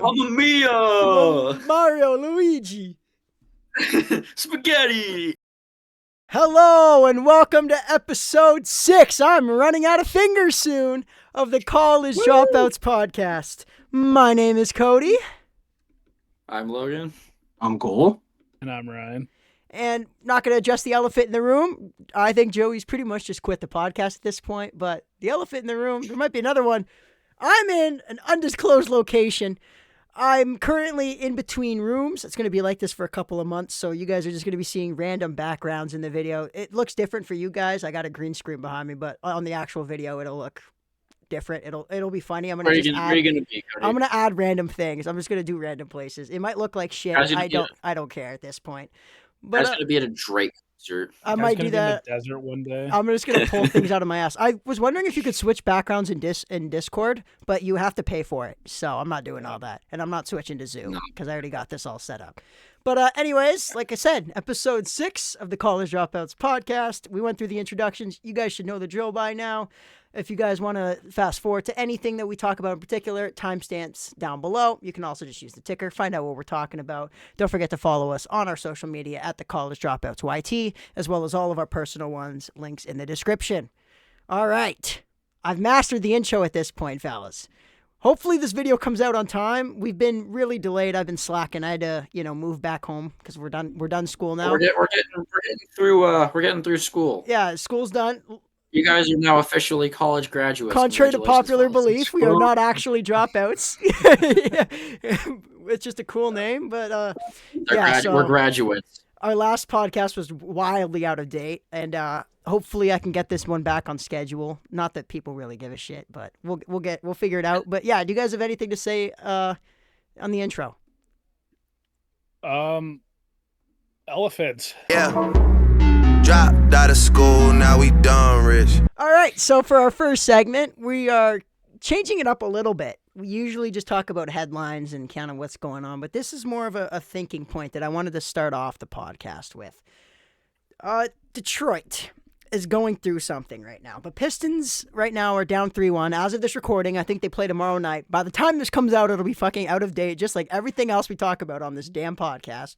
Mamma mia! Mario, Luigi. Spaghetti! Hello and welcome to episode 6. I'm running out of fingers soon of the College Dropouts podcast. My name is Cody. I'm Logan. I'm Cole. And I'm Ryan. And not going to address the elephant in the room. I think Joey's pretty much just quit the podcast at this point. But the elephant in the room, there might be another one. I'm in an undisclosed location. I'm currently in between rooms. It's going to be like this for a couple of months, so you guys are just going to be seeing random backgrounds in the video. It looks different for you guys. I got a green screen behind me, but on the actual video, it'll look different. It'll be funny. Where are you gonna be, Cody? I'm gonna add random things. I'm just gonna do random places. It might look like shit. I don't care at this point. But I was gonna be at a Drake concert. I might do that. In the desert one day. I'm just gonna pull things out of my ass. I was wondering if you could switch backgrounds in Discord, but you have to pay for it. So I'm not doing all that, and I'm not switching to Zoom because I already got this all set up. But anyways, like I said, episode 6 of the College Dropouts podcast. We went through the introductions. You guys should know the drill by now. If you guys want to fast forward to anything that we talk about in particular, timestamps down below. You can also just use the ticker, find out what we're talking about. Don't forget to follow us on our social media at the College Dropouts YT, as well as all of our personal ones, links in the description. All right. I've mastered the intro at this point, fellas. Hopefully this video comes out on time. We've been really delayed. I've been slacking. I had to, move back home because we're done school now. We're getting through school. Yeah, school's done. You guys are now officially college graduates. Contrary to popular belief, we are not actually dropouts. It's just a cool name, but we're graduates. Our last podcast was wildly out of date, and hopefully I can get this one back on schedule. Not that people really give a shit, but we'll figure it out. But yeah, do you guys have anything to say on the intro? Elephants. Yeah. Dropped out of school, now we done rich. All right, so for our first segment, we are changing it up a little bit. We usually just talk about headlines and kind of what's going on, but this is more of a thinking point that I wanted to start off the podcast with. Detroit is going through something right now. The Pistons right now are down 3-1. As of this recording, I think they play tomorrow night. By the time this comes out, it'll be fucking out of date, just like everything else we talk about on this damn podcast.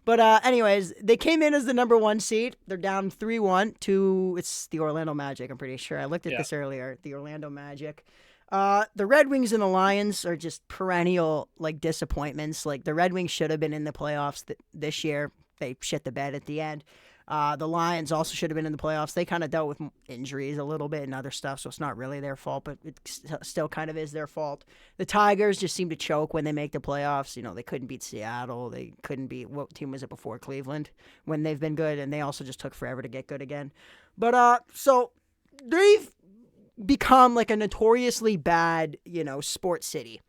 But anyways, they came in as the number 1 seed. They're down 3-1 to, it's the Orlando Magic, I'm pretty sure. I looked at this earlier, the Orlando Magic. The Red Wings and the Lions are just perennial, disappointments. The Red Wings should have been in the playoffs this year. They shit the bed at the end. The Lions also should have been in the playoffs. They kind of dealt with injuries a little bit and other stuff, so it's not really their fault, but it still kind of is their fault. The Tigers just seem to choke when they make the playoffs. They couldn't beat Seattle. They couldn't beat, what team was it before, Cleveland, when they've been good, and they also just took forever to get good again. But, so they've become a notoriously bad, sports city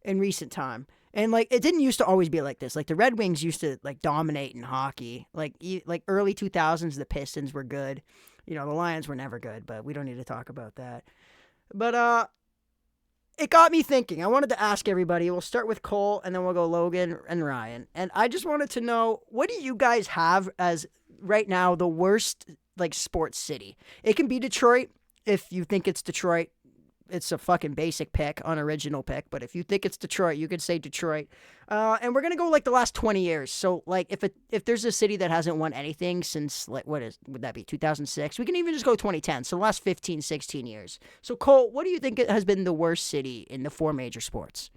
in recent time. And, it didn't used to always be like this. The Red Wings used to, dominate in hockey. Early 2000s, the Pistons were good. The Lions were never good, but we don't need to talk about that. But, it got me thinking. I wanted to ask everybody. We'll start with Cole, and then we'll go Logan and Ryan. And I just wanted to know, what do you guys have as, right now, the worst, sports city? It can be Detroit. If you think it's Detroit, it's a fucking basic pick, unoriginal pick. But if you think it's Detroit, you could say Detroit. And we're gonna go the last 20 years. So if there's a city that hasn't won anything since would that be 2006? We can even just go 2010. So the last 15, 16 years. So Cole, what do you think has been the worst city in the 4 major sports?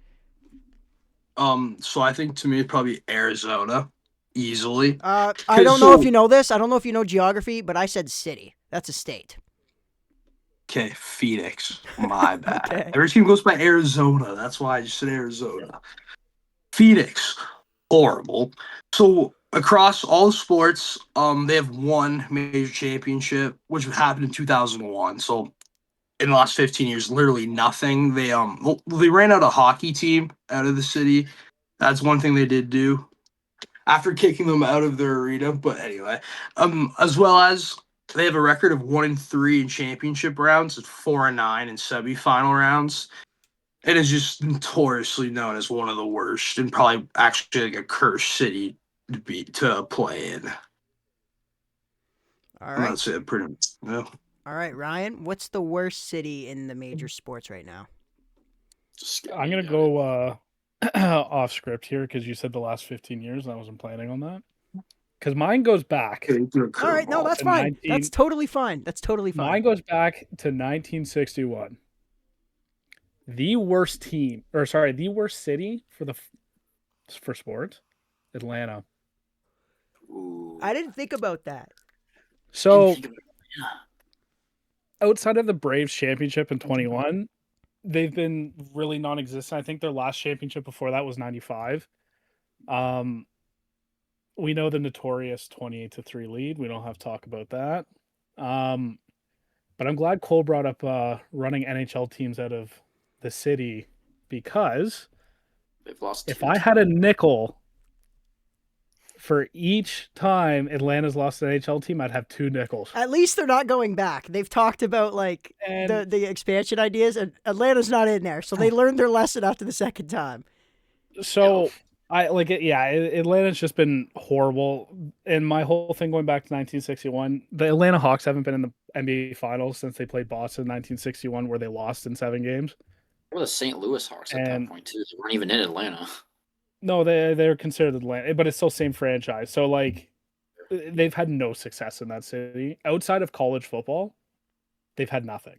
So I think to me probably Arizona, easily. I don't know if you know this. I don't know if you know geography, but I said city. That's a state. Okay, Phoenix. My bad. Okay. Every team goes by Arizona. That's why I just said Arizona. Phoenix, horrible. So across all sports, they have one major championship, which happened in 2001. So in the last 15 years, literally nothing. They ran out a hockey team out of the city. That's one thing they did do after kicking them out of their arena. But anyway, as well as they have a record of 1-3 in championship rounds and 4-9 in semifinal rounds. It is just notoriously known as one of the worst and probably actually a cursed city to play in. All right. That's it, pretty much. Yeah. All right, Ryan, what's the worst city in the major sports right now? I'm gonna go off script here because you said the last 15 years and I wasn't planning on that. Because mine goes back. All right, no, that's to fine. 19 That's totally fine. That's totally fine. Mine goes back to 1961. The worst team, the worst city for sports, Atlanta. Ooh. I didn't think about that. So outside of the Braves championship in 21, they've been really non-existent. I think their last championship before that was 95. We know the notorious 28-3 lead. We don't have to talk about that. But I'm glad Cole brought up running NHL teams out of the city because They've lost if two I had a times. nickel for each time Atlanta's lost an NHL team, I'd have 2 nickels. At least they're not going back. They've talked about like And the expansion ideas, and Atlanta's not in there, so they learned their lesson after the second time. so I like it. Yeah, Atlanta's just been horrible. And my whole thing going back to 1961, the Atlanta Hawks haven't been in the NBA Finals since they played Boston in 1961, where they lost in 7 games. Or the St. Louis Hawks at And- that point too. They weren't even in Atlanta. No, they're considered Atlanta, but it's still same franchise. So like, they've had no success in that city outside of college football. They've had nothing.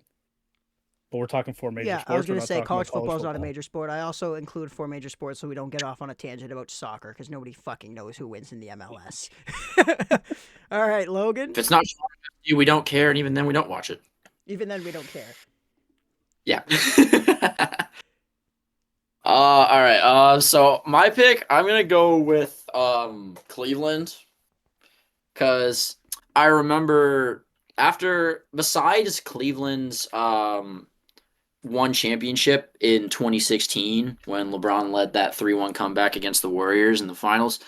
But we're talking 4 major Yeah, sports. I was We're going to not say talking college about football is not a major sport. I also include 4 major sports so we don't get off on a tangent about soccer because nobody fucking knows who wins in the MLS. All right, Logan. If it's not you, we don't care, and even then, we don't watch it. Even then, we don't care. Yeah. All right. So my pick, I'm gonna go with Cleveland, because I remember besides Cleveland's one championship in 2016 when LeBron led that 3-1 comeback against the Warriors in the finals,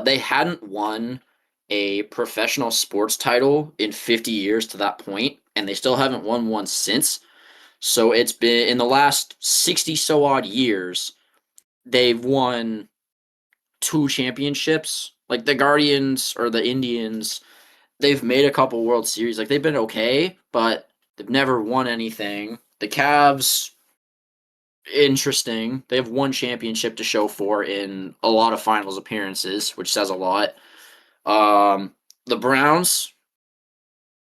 they hadn't won a professional sports title in 50 years to that point, and they still haven't won one since. So it's been in the last 60 so odd years, they've won 2 championships. Like the Guardians or the Indians, they've made a couple World Series. Like they've been okay, but they've never won anything. The Cavs, interesting. They have 1 championship to show for in a lot of finals appearances, which says a lot. The Browns,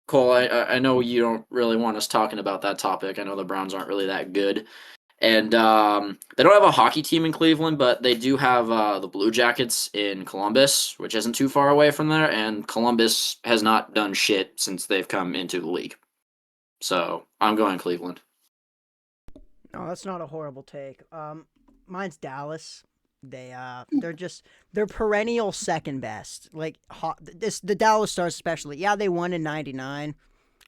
Cole, I know you don't really want us talking about that topic. I know the Browns aren't really that good. And they don't have a hockey team in Cleveland, but they do have the Blue Jackets in Columbus, which isn't too far away from there. And Columbus has not done shit since they've come into the league. So I'm going Cleveland. No, that's not a horrible take. Mine's Dallas. They're perennial second best. Like the Dallas Stars especially. Yeah, they won in '99.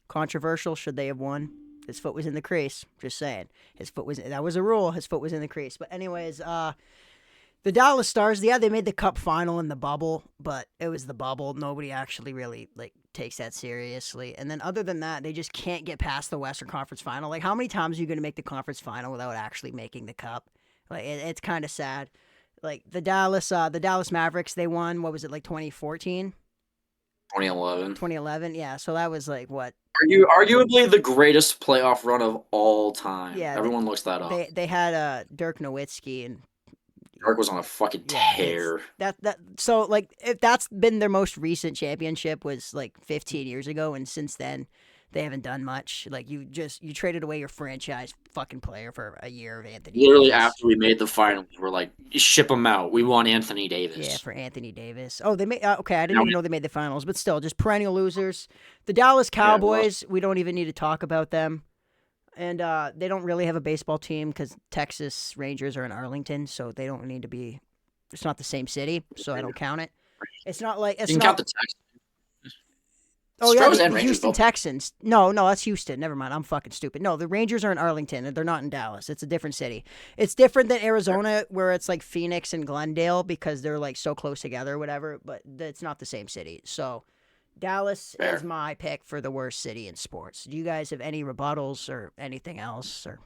Controversial. Should they have won? His foot was in the crease. Just saying. That was a rule. His foot was in the crease. But anyways, the Dallas Stars, yeah, they made the cup final in the bubble, but it was the bubble. Nobody actually really takes that seriously. And then other than that, they just can't get past the Western Conference final. Like, how many times are you going to make the conference final without actually making the cup? Like, it's kind of sad. Like the Dallas Mavericks, they won. What was it, like 2014? 2011. 2011, yeah. So that was like what? Arguably the greatest playoff run of all time. Yeah, Everyone looks that up. They had Dirk Nowitzki and Dirk was on a fucking tear. So like if that's been their most recent championship was like 15 years ago, and since then they haven't done much. Like you traded away your franchise fucking player for a year of Anthony Literally Davis. after we made the finals, we're like, ship him out. We want Anthony Davis. Yeah, for Anthony Davis. Oh, they made okay. I didn't even know they made the finals, but still, just perennial losers. The Dallas Cowboys. We don't even need to talk about them. And they don't really have a baseball team because Texas Rangers are in Arlington, so they don't need to be. It's not the same city, so I don't count it. It's not like it's You can not. count the Texans. Oh yeah, Stros the and Rangers Houston both. Texans. No, that's Houston. Never mind. I'm fucking stupid. No, the Rangers are in Arlington, and they're not in Dallas. It's a different city. It's different than Arizona, where it's like Phoenix and Glendale because they're like so close together or whatever. But it's not the same city. So Dallas Fair. is my pick for the worst city in sports. Do you guys have any rebuttals or anything else? Or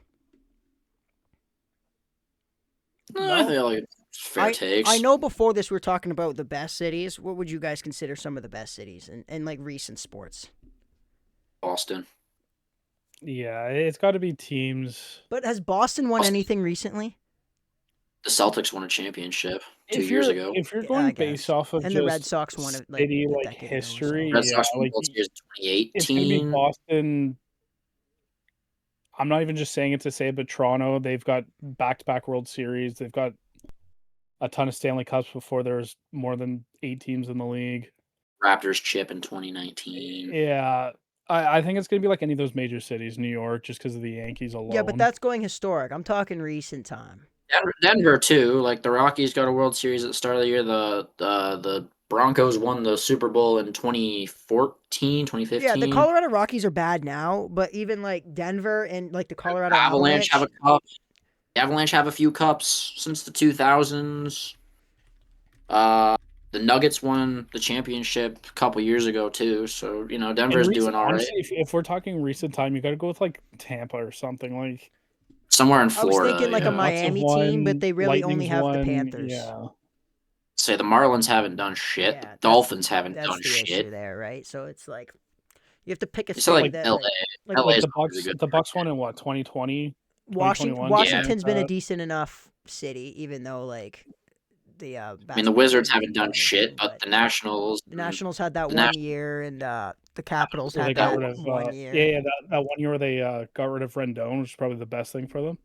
I think like fair takes. I know before this we were talking about the best cities. What would you guys consider some of the best cities in like recent sports? Boston. Yeah, it's got to be teams. But has Boston won anything recently? The Celtics won a championship 2 If years you're ago. if you're Yeah, going I based guess. off of And the Red just Sox won it like city a like decade ago or so. history, Red yeah, Sox won like World Series it's gonna be 2018. Boston. I'm not even just saying it to say it, but Toronto, they've got back-to-back World Series. They've got a ton of Stanley Cups before there's more than 8 teams in the league. Raptors chip in 2019. Yeah, I think it's gonna be like any of those major cities, New York, just because of the Yankees alone. Yeah, but that's going historic. I'm talking recent time. Denver too. Like the Rockies got a World Series at the start of the year. The Broncos won the Super Bowl in 2014, 2015. Yeah, the Colorado Rockies are bad now, but even like Denver and like the Colorado Avalanche have a Avalanche. cup. The Avalanche have a few cups since the 2000s. The Nuggets won the championship a couple years ago too. So Denver's doing all right. honestly, if we're talking recent time, you got to go with like Tampa or something like. Somewhere in I was Florida. thinking like a yeah. Bucks have Miami team, but won, they really only Lightning's have the won, Panthers. Yeah. Say the Marlins haven't done shit. Yeah, The that's- Dolphins haven't That's done the shit. issue there, right? So it's like you have to pick a You city said like that LA. like LA Like is the always a Bucks, good the Bucks won in what 2020, Washington. 2021, Washington's something been a like that. decent enough city, even though like the. I mean, the basketball Wizards team haven't done done shit, anything, but the Nationals. the Nationals had that the one Nationals- year, and the Capitals Where they had got that rid of one year. yeah, that 1 year where they got rid of Rendon, which is probably the best thing for them.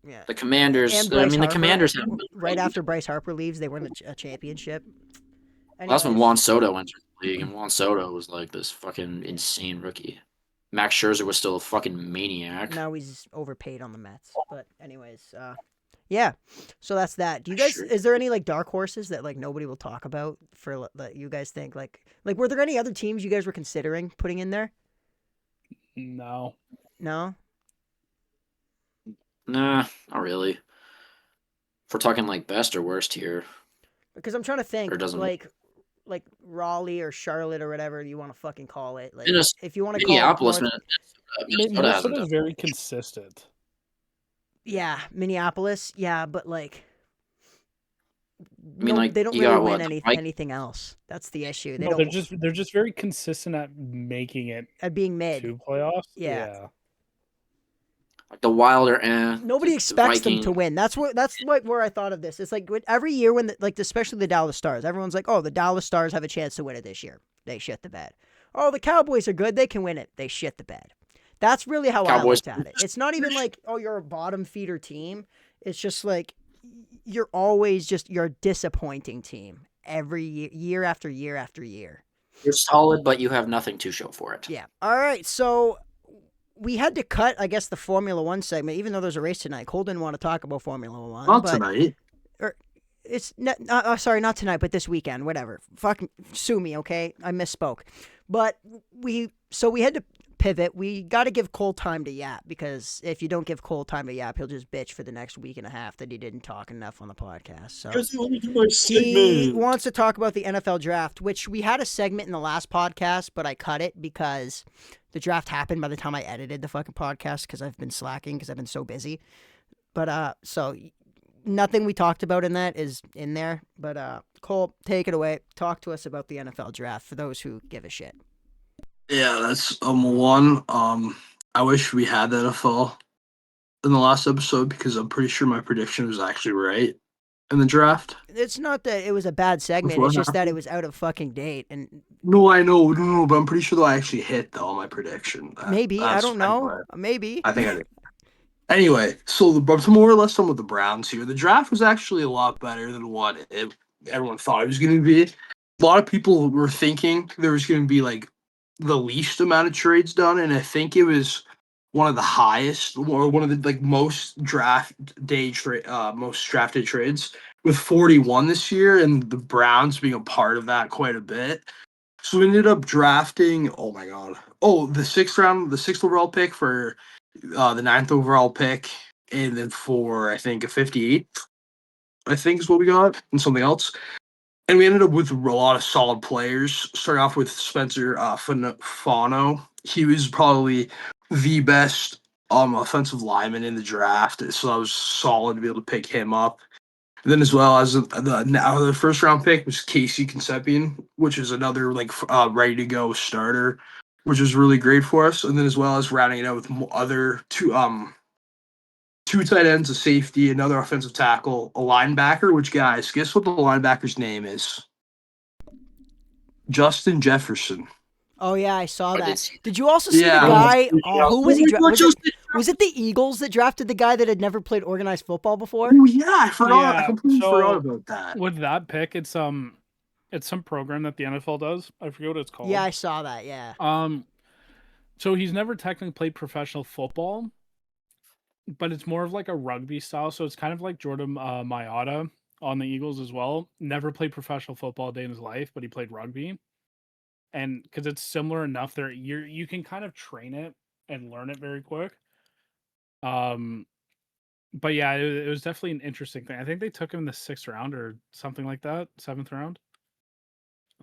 Yeah. The Commanders. And I Bryce mean, the Harper, Commanders haven't done right really after good. Bryce Harper leaves, they win a championship. Well, that's when Anyways, Juan Soto entered the league, and Juan Soto was like this fucking insane rookie. Max Scherzer was still a fucking maniac. now he's overpaid on the Mets. But anyways, yeah. So that's that. Do you guys? Sure. Is there any like dark horses that like nobody will talk about for that you guys think like were there any other teams you guys were considering putting in there? No. No. Nah, not really. If we're talking like best or worst here, Because I'm trying to think Or doesn't- like Raleigh or Charlotte or whatever you want to fucking call it. Like Minnes- if you want to call it Minneapolis, North, Minnesota hasn't Minnesota's done. very consistent. yeah, Minneapolis, yeah, but like. I mean, like, they don't you really got win what, the Vikings? anything else. That's the issue. They No, don't they're just very consistent at making it at being mid. to playoffs. Yeah. Like the Wilder, Nobody the expects them to Vikings. win. That's where I thought of this. It's like every year when especially the Dallas Stars, everyone's like, "Oh, the Dallas Stars have a chance to win it this year." They shit the bed. "Oh, the Cowboys are good. They can win it." They shit the bed. That's really how I Cowboys- looked at it. It's not even like, "Oh, you're a bottom feeder team." It's just like you're a disappointing team every year after year after year. You're solid, but you have nothing to show for it. Yeah. All right. So we had to cut, I guess, the Formula One segment, even though there's a race tonight. Cole didn't want to talk about Formula One. Not but tonight. It's sorry, not tonight, but this weekend. Whatever. Fucking sue me, okay? I misspoke. But we had to pivot. We got to give Cole time to yap, because if you don't give Cole time to yap, he'll just bitch for the next week and a half that he didn't talk enough on the podcast. So he wants to talk about the NFL draft, which we had a segment in the last podcast, but I cut it because the draft happened by the time I edited the fucking podcast, because I've been slacking because I've been so busy. But so nothing we talked about in that is in there. But Cole, take it away. Talk to us about the NFL draft for those who give a shit. Yeah, that's one. I wish we had the NFL in the last episode, because I'm pretty sure my prediction was actually right in the draft. It's not that it was a bad segment. Before It's it just that it happened? was out of fucking date. And No, I know, no, but I'm pretty sure that I actually hit though my prediction. maybe, I That's don't know. anyway. Maybe. I think I did. Anyway, so but more or less done with the Browns here. The draft was actually a lot better than what everyone thought it was going to be. A lot of people were thinking there was going to be like the least amount of trades done, and I think it was one of the highest, or one of the like most drafted trades, with 41 this year, and the Browns being a part of that quite a bit. So we ended up drafting. Oh my god! Oh, the sixth overall pick for the ninth overall pick, and then for I think a 58th, I think is what we got, and something else. And we ended up with a lot of solid players. Starting off with Spencer Fano. He was probably the best offensive lineman in the draft, so that was solid to be able to pick him up. And then as well as the first round pick was Casey Concepcion, which is another like ready to go starter, which was really great for us. And then as well as rounding it out with other two 2 tight ends, a safety, another offensive tackle, a linebacker. Which, guys, guess what the linebacker's name is? Justin Jefferson. Oh yeah, I saw I did that. see Did you also see the Yeah. guy? Oh, who was he? Oh my God, Was it the Eagles that drafted the guy that had never played organized football before? Oh yeah, I forgot. I Yeah, completely so- forgot about that. With that pick, it's some program that the NFL does. I forget what it's called. Yeah, I saw that. Yeah. So he's never technically played professional football, but it's more of like a rugby style. So it's kind of like Jordan Mailata on the Eagles as well. Never played professional football a day in his life, but he played rugby. And because it's similar enough, there you can kind of train it and learn it very quick. But yeah, it was definitely an interesting thing. I think they took him in the 6th round or something like that, 7th round.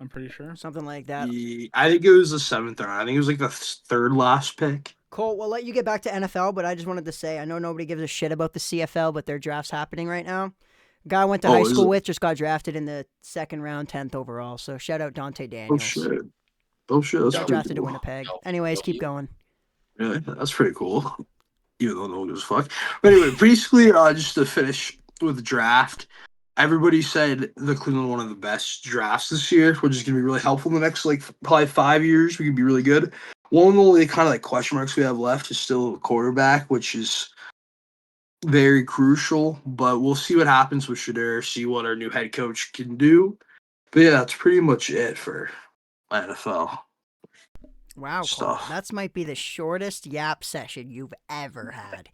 I'm pretty sure. Something like that. I think it was the 7th round. I think it was like the 3rd last pick. Cole, we'll let you get back to NFL, but I just wanted to say I know nobody gives a shit about the CFL, but their draft's happening right now. Guy I went to high is school it? with just got drafted in the 2nd round, 10th overall. So shout out Dante Oh Daniels. shit! Oh shit! That's Got pretty drafted to cool. Winnipeg. No, Anyways, no, keep you- going. Yeah, that's pretty cool. Even though no one gives a fuck. But anyway, basically, just to finish with the draft, everybody said the Cleveland one of the best drafts this year, which is gonna be really helpful in the next probably 5 years. We could be really good. One of the only kind of question marks we have left is still quarterback, which is very crucial. But we'll see what happens with Shadur, see what our new head coach can do. But yeah, that's pretty much it for NFL. Wow, Cole, Stuff. that might be the shortest yap session you've ever had.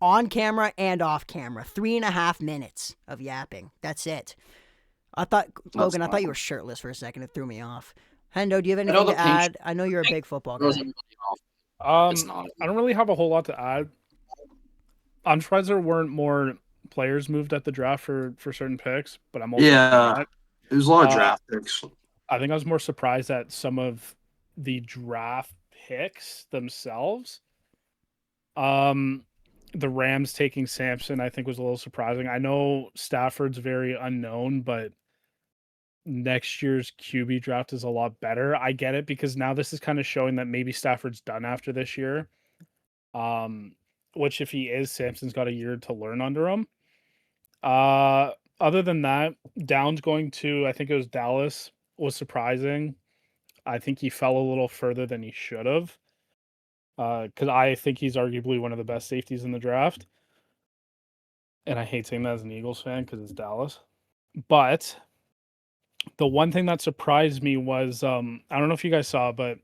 On camera and off camera. 3.5 minutes of yapping. That's it. I thought, Logan, I thought you were shirtless for a second. It threw me off. Hendo, do you have I know anything the to pink add? I know you're a big football guy. throws everybody off. It's not. I don't really have a whole lot to add. I'm surprised there weren't more players moved at the draft for certain picks, but I'm also Yeah, it was a lot of Uh, draft picks. I think I was more surprised at some of the draft picks themselves. The Rams taking Sampson, I think, was a little surprising. I know Stafford's very unknown, but next year's QB draft is a lot better. I get it because now this is kind of showing that maybe Stafford's done after this year. Which if he is, Sampson's got a year to learn under him. Other than that, Downs going to, I think it was Dallas, was surprising. I think he fell a little further than he should have. Because I think he's arguably one of the best safeties in the draft. And I hate saying that as an Eagles fan because it's Dallas. But the one thing that surprised me was, I don't know if you guys saw, but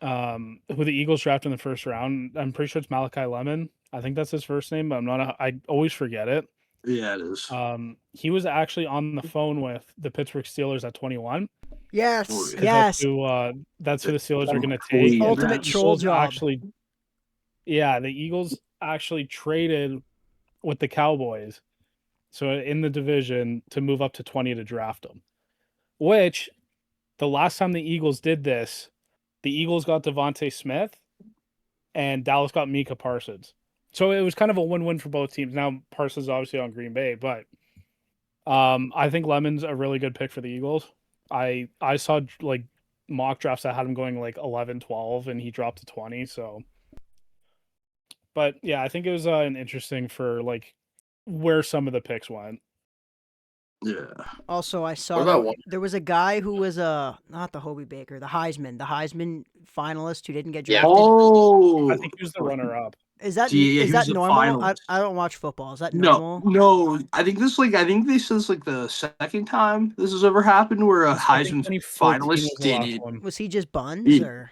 who the Eagles drafted in the 1st round, I'm pretty sure it's Malachi Lemon. I think that's his first name, but I always forget it. Yeah, it is. He was actually on the phone with the Pittsburgh Steelers at 21. Yes, Oh, yeah. yes. That's who the Steelers are going to take. Ultimate The troll Eagles job. Actually, yeah, the Eagles actually traded with the Cowboys, so in the division to move up to 20 to draft him. Which, the last time the Eagles did this, the Eagles got Devontae Smith, and Dallas got Micah Parsons. So it was kind of a win-win for both teams. Now Parsons is obviously on Green Bay, but I think Lemon's a really good pick for the Eagles. I saw like mock drafts that had him going like 11, 12, and he dropped to 20. So, but yeah, I think it was an interesting for like where some of the picks went. Yeah. Also, I saw What about there was a guy who was not the Hobie Baker, the Heisman finalist who didn't get Yeah. drafted. Oh, I think he was the runner-up. Is that Yeah, is he that was the normal? finalist. I don't watch football. Is that normal? no. I think this is like the second time this has ever happened where a I think Heisman 2014 finalist was the last didn't. one. Was he just buns He- or?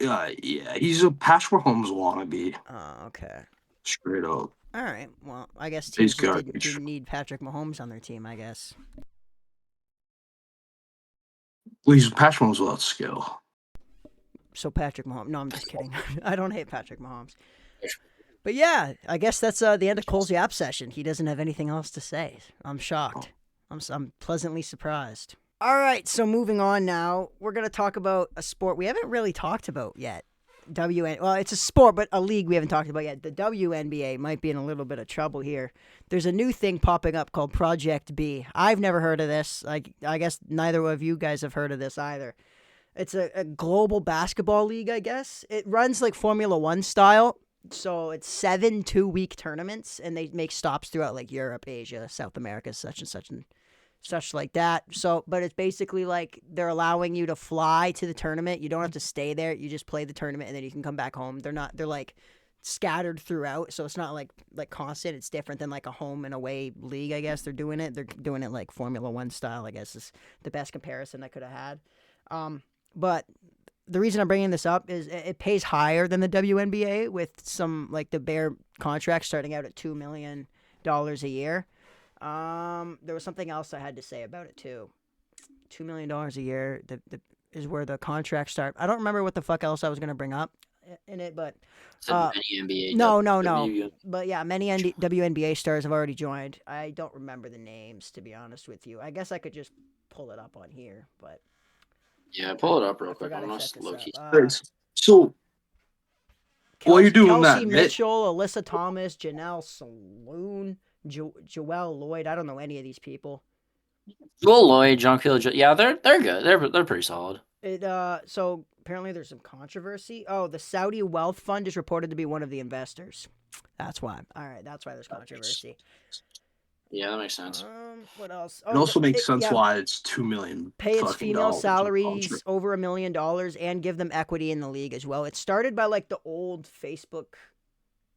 Yeah, he's a Patrick Mahomes wannabe, Oh, okay. straight up. All right. Well, I guess He's teams just garbage. didn't need Patrick Mahomes on their team. I guess. Well, he's Patrick Mahomes without skill. So Patrick Mahomes. No, I'm just kidding. I don't hate Patrick Mahomes. But yeah, I guess that's the end of Cole's Yap session. He doesn't have anything else to say. I'm shocked. I'm pleasantly surprised. All right, so moving on now, we're gonna talk about a sport we haven't really talked about yet. Well, it's a sport, but a league we haven't talked about yet. The WNBA might be in a little bit of trouble here. There's a new thing popping up called Project B. I've never heard of this. I guess neither of you guys have heard of this either. It's a global basketball league, I guess. It runs like Formula One style. So it's 7 2-week tournaments, and they make stops throughout like Europe, Asia, South America, such and such like that. So, but it's basically like they're allowing you to fly to the tournament. You don't have to stay there. You just play the tournament, and then you can come back home. They're like scattered throughout, so it's not like constant. It's different than like a home and away league, I guess. They're doing it like Formula One style, I guess, is the best comparison I could have had. But the reason I'm bringing this up is it pays higher than the WNBA, with some like the bare contracts starting out at $2 million a year. There was something else I had to say about it too. $2 million a year is where the contracts start. I don't remember what the fuck else I was gonna bring up in it, but Many NBA. no. But yeah, many WNBA stars have already joined. I don't remember the names, to be honest with you. I guess I could just pull it up on here, but Yeah, pull it up real quick. forgot I'm I not set this low up. key. So while you're doing Kelsey that, Mitchell, Alyssa Thomas, Janelle Saloon, Joelle Lloyd. I don't know any of these people. Joel Lloyd, Jonquil, yeah, they're good. They're pretty solid. So apparently there's some controversy. Oh, the Saudi Wealth Fund is reported to be one of the investors. That's why. All right, that's why there's controversy. Yeah, that makes sense. What else? it also makes sense yeah, why it's $2 million. pay its fucking female dollars salaries contract. over $1 million and give them equity in the league as well. It started by like the old Facebook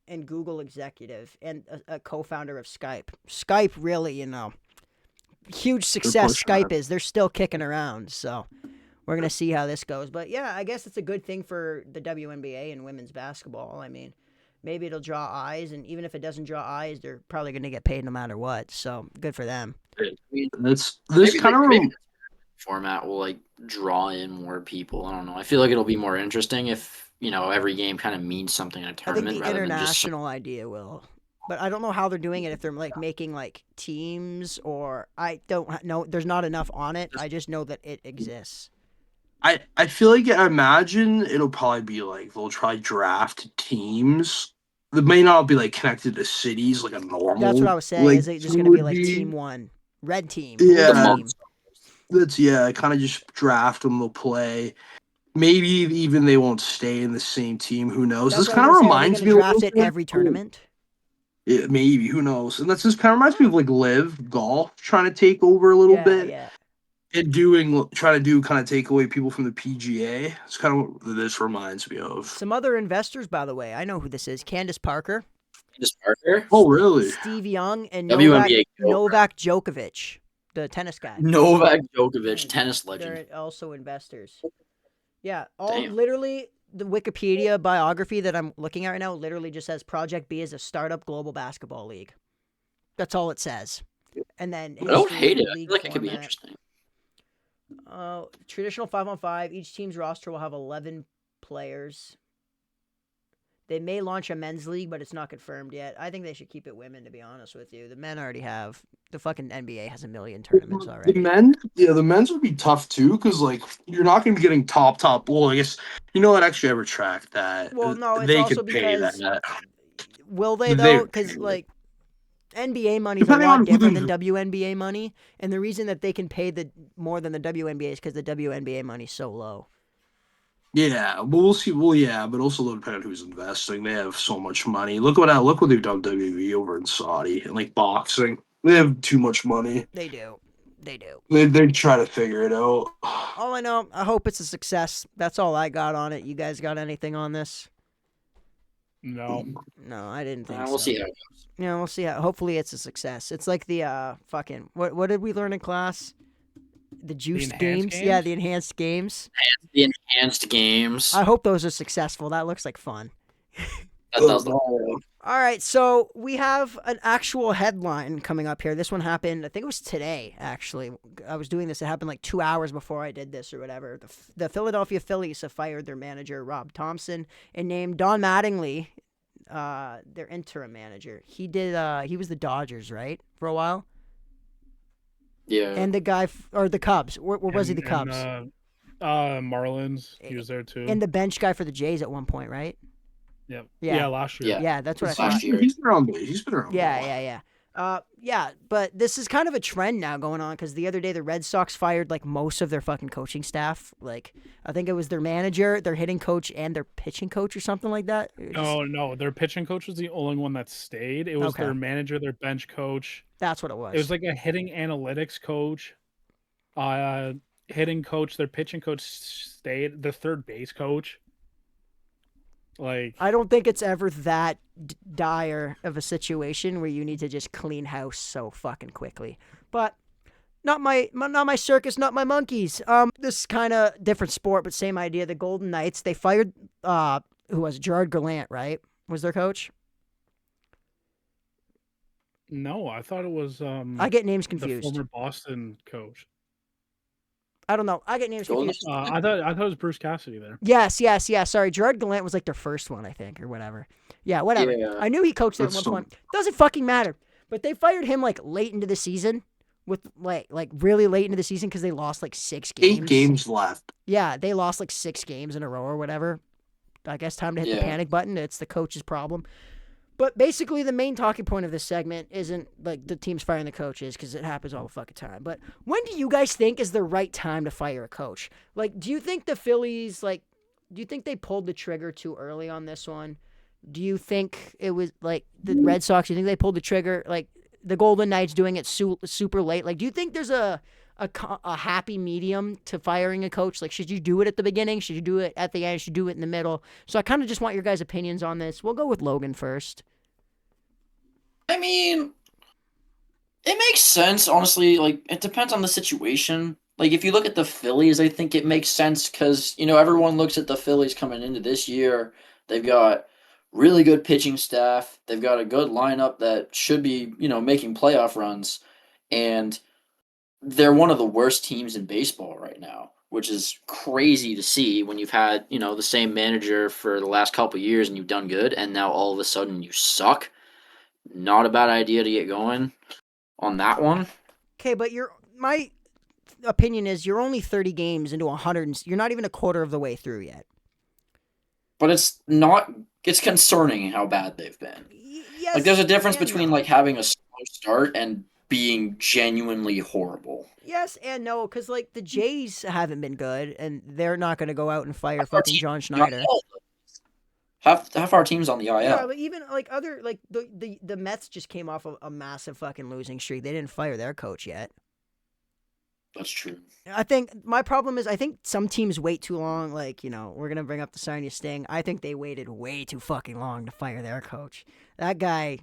and Google executive and a co-founder of Skype. Skype really, huge success pushing Skype it. is. They're still kicking around, so we're going to see how this goes. But yeah, I guess it's a good thing for the WNBA and women's basketball. I mean, maybe it'll draw eyes, and even if it doesn't draw eyes, they're probably going to get paid no matter what. So good for them. This Maybe kind of maybe format will like draw in more people. I don't know. I feel like it'll be more interesting if every game kind of means something in a I think tournament the rather than just. international idea will. But I don't know how they're doing it, if they're like making like teams, or I don't know. There's not enough on it. I just know that it exists. I feel like I imagine it'll probably be like they'll try draft teams that may not be like connected to cities like a normal. That's what I was saying. Like, Is it just going to be like team one, red team, Yeah. blue team? That's kind of just draft them. They'll play. Maybe even they won't stay in the same team. Who knows? That's This what I kind was of gonna say. Are they reminds gonna me draft of it every tournament. Yeah, maybe, who knows? And this kind of reminds me of like Live Golf trying to take over a little bit. Yeah. And trying to kind of take away people from the PGA. It's kind of what this reminds me of. Some other investors, by the way. I know who this is. Candace Parker, Candace Parker. Oh, really? Steve Young, and WNBA Novak Djokovic, the tennis guy. Novak Djokovic, tennis legend. They're also investors. Yeah, Damn. literally the Wikipedia biography that I'm looking at right now literally just says Project B is a startup global basketball league. That's all it says. And then I don't history, hate it. I league feel like it could be format. interesting. Traditional 5-on-5. Each team's roster will have 11 players. They may launch a men's league, but it's not confirmed yet. I think they should keep it women, to be honest with you. The men already have. The fucking NBA has 1 million tournaments already. The men's would be tough too, because like you're not going to be getting top. Well, I guess what actually ever tracked that. Well, no, it's they also could pay because that. will they They though? would Because pay like NBA money's a Depending on lot who different the- than WNBA money, and the reason that they can pay the more than the WNBA is because the WNBA money's so low. Yeah, but we'll see. Well, yeah, but also depending on who's investing. They have so much money. Look what they've done WWE over in Saudi and like boxing. They have too much money. They do. They try to figure it out. All I know, I hope it's a success. That's all I got on it. You guys got anything on this? No. No, I didn't think so. We'll see how it goes. Yeah, we'll see how. Hopefully, it's a success. It's like the fucking what did we learn in class? The juiced games? games? Yeah, the enhanced games. The enhanced games. I hope those are successful. That looks like fun. That does look. All right, so we have an actual headline coming up here. This one happened, I think it was today, actually. I was doing this. It happened like 2 hours before I did this or whatever. The Philadelphia Phillies have fired their manager, Rob Thomson, and named Don Mattingly their interim manager. He was the Dodgers, right, for a while? Yeah. And the guy, or the Cubs. Where was he, the Cubs? Marlins. He was there too. And the bench guy for the Jays at one point, right? Yep. Yeah. Yeah, last year. Yeah. Yeah, that's what I Last thought. year. He's been around. He's been around. Yeah. Yeah, but this is kind of a trend now going on because the other day the Red Sox fired like most of their fucking coaching staff. Like, I think it was their manager, their hitting coach, and their pitching coach or something like that. No, their pitching coach was the only one that stayed. It was Okay. their manager, their bench coach. That's what it It was was. like a hitting analytics coach, hitting coach. Their pitching coach stayed. The third base coach. Like, I don't think it's ever that dire of a situation where you need to just clean house so fucking quickly. But not my circus, not my monkeys. This is kind of different sport, but same idea. The Golden Knights, they fired who was it? Gerard Gallant, right? Was their coach? no, I thought it was I get names the confused. former Boston coach. I don't know. I get names Golden confused. I thought it was Bruce Cassidy there. Yes. Sorry, Gerard Gallant was like their first one, I think, or whatever. Yeah, whatever. Yeah. I knew he coached there at That's one point. Doesn't fucking matter. But they fired him like late into the season, with like really late into the season because they lost like 6 games. 8 games left. Yeah, they lost like 6 games in a row or whatever. I guess time to hit the Yeah. panic button. It's the coach's problem. But basically, the main talking point of this segment isn't like the team's firing the coaches because it happens all the fucking time. But when do you guys think is the right time to fire a coach? Like, do you think the Phillies, do you think they pulled the trigger too early on this one? Do you think it was like the Red Sox? Do you think they pulled the trigger? Like the Golden Knights doing it super late? Like, do you think there's a happy medium to firing a coach? Like, should you do it at the beginning? Should you do it at the end? Should you do it in the middle? So I kind of just want your guys' opinions on this. We'll go with Logan first. I mean, it makes sense, honestly. Like, it depends on the situation. Like, if you look at the Phillies, I think it makes sense because, everyone looks at the Phillies coming into this year. They've got really good pitching staff. They've got a good lineup that should be, making playoff runs. And they're one of the worst teams in baseball right now, which is crazy to see when you've had, the same manager for the last couple of years and you've done good, and now all of a sudden you suck. Not a bad idea to get going on that one. Okay, but my opinion is you're only 30 games into 100. You're not even a quarter of the way through yet. But it's concerning how bad they've been. Yes. Like, there's a difference and between, no. like, having a slow start and being genuinely horrible. Yes and no, because like the Jays haven't been good, and they're not going to go out and fire fucking John Schneider. Half our team's on the IL. Yeah, but even like other like the Mets just came off a massive fucking losing streak. They didn't fire their coach yet. That's true. I think my problem is I think some teams wait too long. Like, we're gonna bring up the Sonya Sting. I think they waited way too fucking long to fire their coach. That guy.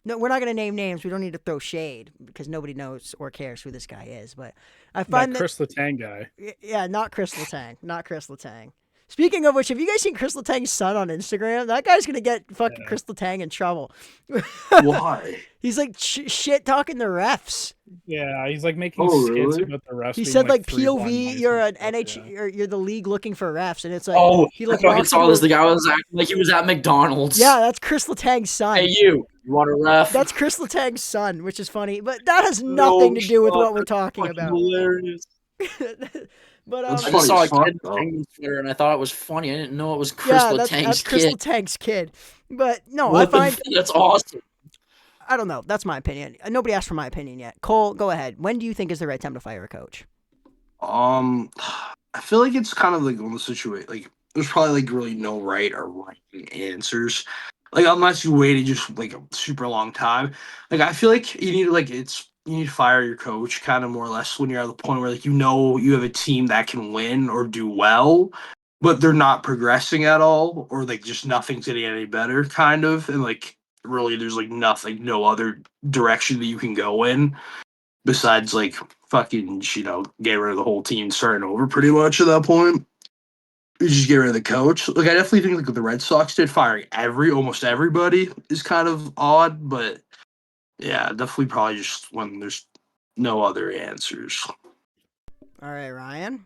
No, we're not gonna name names. We don't need to throw shade because nobody knows or cares who this guy is. But I find Chris Letang guy. Yeah, not Chris Letang. Not Chris Letang. Speaking of which, have you guys seen Chris Letang's son on Instagram? That guy's gonna get fucking Chris Letang in trouble. Why? He's like shit talking the refs. Yeah, he's like making skits really? about the refs. He being, said like 3 blind POV, mice you're and an stuff, NH, yeah. or you're the league looking for refs, and it's like I like fucking walks saw into this. a- The guy was acting like he was at McDonald's. Yeah, that's Chris Letang's son. Hey, you want a ref? That's Chris Letang's son, which is funny, but that has nothing to do with what we're talking Fucking about. hilarious. But That's I funny just saw a as fuck, kid though. on Twitter and I thought it was funny. I didn't know it was Chris yeah, Letang's that's Chris kid. Letang's kid. But no, What I the find that's awesome. I don't know. That's my opinion. Nobody asked for my opinion yet. Cole, go ahead. When do you think is the right time to fire a coach? I feel like it's kind of like on the situation. Like, there's probably like really no right or wrong answers. Like, unless you waited just like a super long time. Like, I feel like you need to fire your coach kind of more or less when you're at the point where like you have a team that can win or do well, but they're not progressing at all, or like just nothing's getting any better, kind of, and like really there's like nothing, no other direction that you can go in besides like fucking get rid of the whole team, starting over pretty much at that point. You just get rid of the coach. Like, I definitely think like what the Red Sox did, firing almost everybody is kind of odd, but yeah, definitely probably just when there's no other answers. All right, Ryan.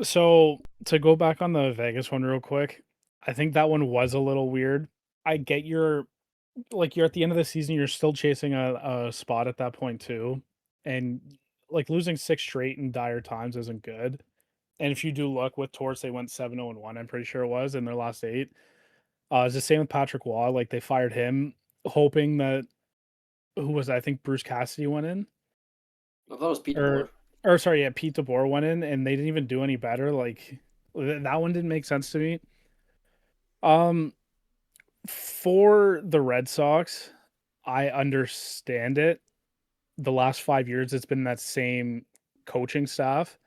So to go back on the Vegas one real quick, I think that one was a little weird. I get you're at the end of the season, you're still chasing a spot at that point too, and like losing 6 straight in dire times isn't good. And if you do look with Torts, they went 7-0-1. I'm pretty sure it was in their last 8. It's the same with Patrick Waugh. Like, they fired him, hoping that who was that? I think Bruce Cassidy went in. I thought it was Pete Or DeBoer. or sorry, yeah, Pete DeBoer went in, and they didn't even do any better. Like that one didn't make sense to me. Um, for the Red Sox, I understand it. The last 5 years, it's been that same coaching staff.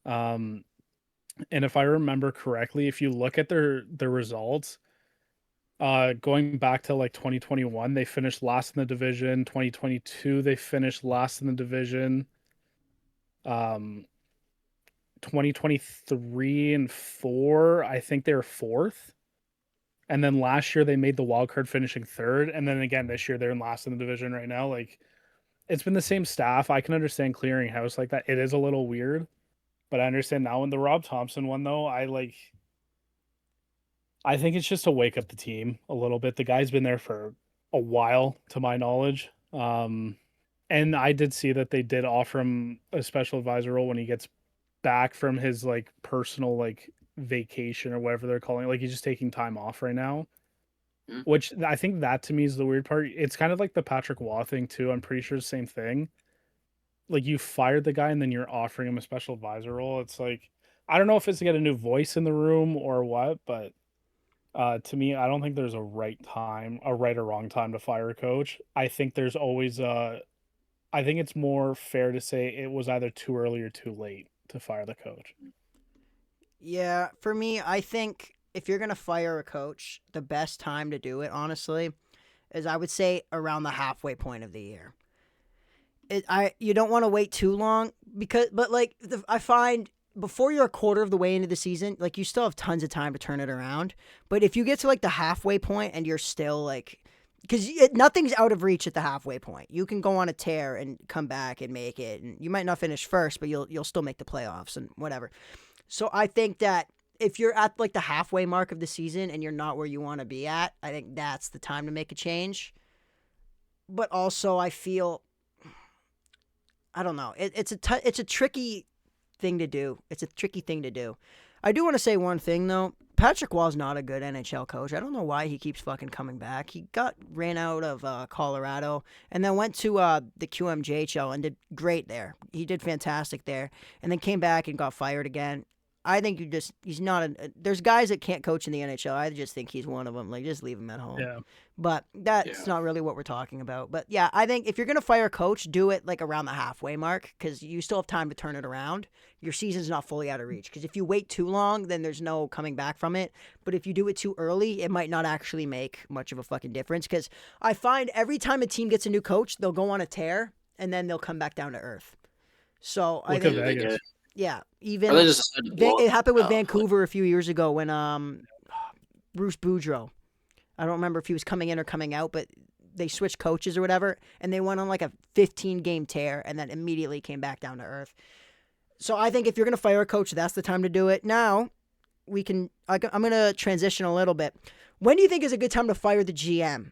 Um, and if I remember correctly, if you look at their results, going back to like 2021, they finished last in the division. 2022, they finished last in the division. Um, 2023 and 4, I think they were fourth. And then last year they made the wild card, finishing third. And then again this year they're in last in the division right now. Like it's been the same staff. I can understand clearing house like that. It is a little weird, but I understand now. In the Rob Thomson one though, I think it's just to wake up the team a little bit. The guy's been there for a while, to my knowledge. And I did see that they did offer him a special advisor role when he gets back from his like personal like vacation or whatever they're calling it. Like he's just taking time off right now. Mm. Which I think that to me is the weird part. It's kind of like the Patrick Waugh thing too. I'm pretty sure the same thing. Like you fired the guy and then you're offering him a special advisor role. It's like I don't know if it's to get a new voice in the room or what, but to me, I don't think there's a right or wrong time to fire a coach. I think there's always I think it's more fair to say it was either too early or too late to fire the coach. Yeah, for me, I think if you're gonna fire a coach, the best time to do it, honestly, is I would say around the halfway point of the year. You don't want to wait too long I find before you're a quarter of the way into the season, like you still have tons of time to turn it around. But if you get to like the halfway point and you're still like, because nothing's out of reach at the halfway point. You can go on a tear and come back and make it, and you might not finish first, but you'll still make the playoffs and whatever. So I think that if you're at like the halfway mark of the season and you're not where you want to be at, I think that's the time to make a change. But also, I feel, I don't know, it's a tricky thing to do. It's a tricky thing to do. I do want to say one thing though. Patrick Waugh's not a good NHL coach. I don't know why he keeps fucking coming back. He ran out of Colorado and then went to the QMJHL and did great there. He did fantastic there, and then came back and got fired again. I think he's not there's guys that can't coach in the NHL. I just think he's one of them. Like, just leave him at home. Yeah. But that's not really what we're talking about. But yeah, I think if you're going to fire a coach, do it like around the halfway mark because you still have time to turn it around. Your season's not fully out of reach. Because if you wait too long, then there's no coming back from it. But if you do it too early, it might not actually make much of a fucking difference. Because I find every time a team gets a new coach, they'll go on a tear and then they'll come back down to earth. So I think, Vegas. yeah, even it happened with Vancouver a few years ago when Bruce Boudreau. I don't remember if he was coming in or coming out, but they switched coaches or whatever, and they went on like a 15-game tear and then immediately came back down to earth. So I think if you're going to fire a coach, that's the time to do it. Now, I'm going to transition a little bit. When do you think is a good time to fire the GM?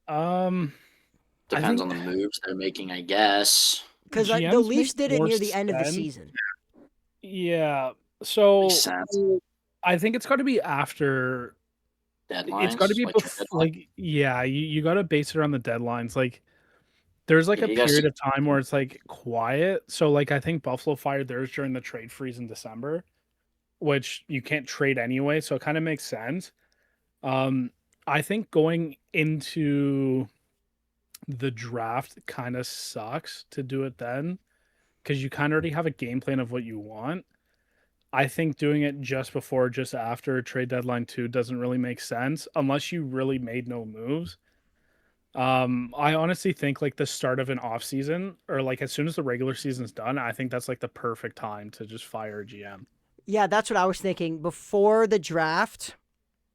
Depends on the moves they're making, I guess. Because the Leafs did it near the end of the season. Yeah. So Makes sense. I think it's got to be after Deadlines. It's got to be you got to base it around the deadlines. Like there's like a period of time where it's like quiet. So like I think Buffalo fired theirs during the trade freeze in December, which you can't trade anyway. So it kind of makes sense. I think going into the draft kind of sucks to do it then because you kind of already have a game plan of what you want. I think doing it just before or just after trade deadline 2 doesn't really make sense unless you really made no moves. I honestly think like the start of an off season or like as soon as the regular season's done, I think that's like the perfect time to just fire a GM. Yeah, that's what I was thinking before the draft,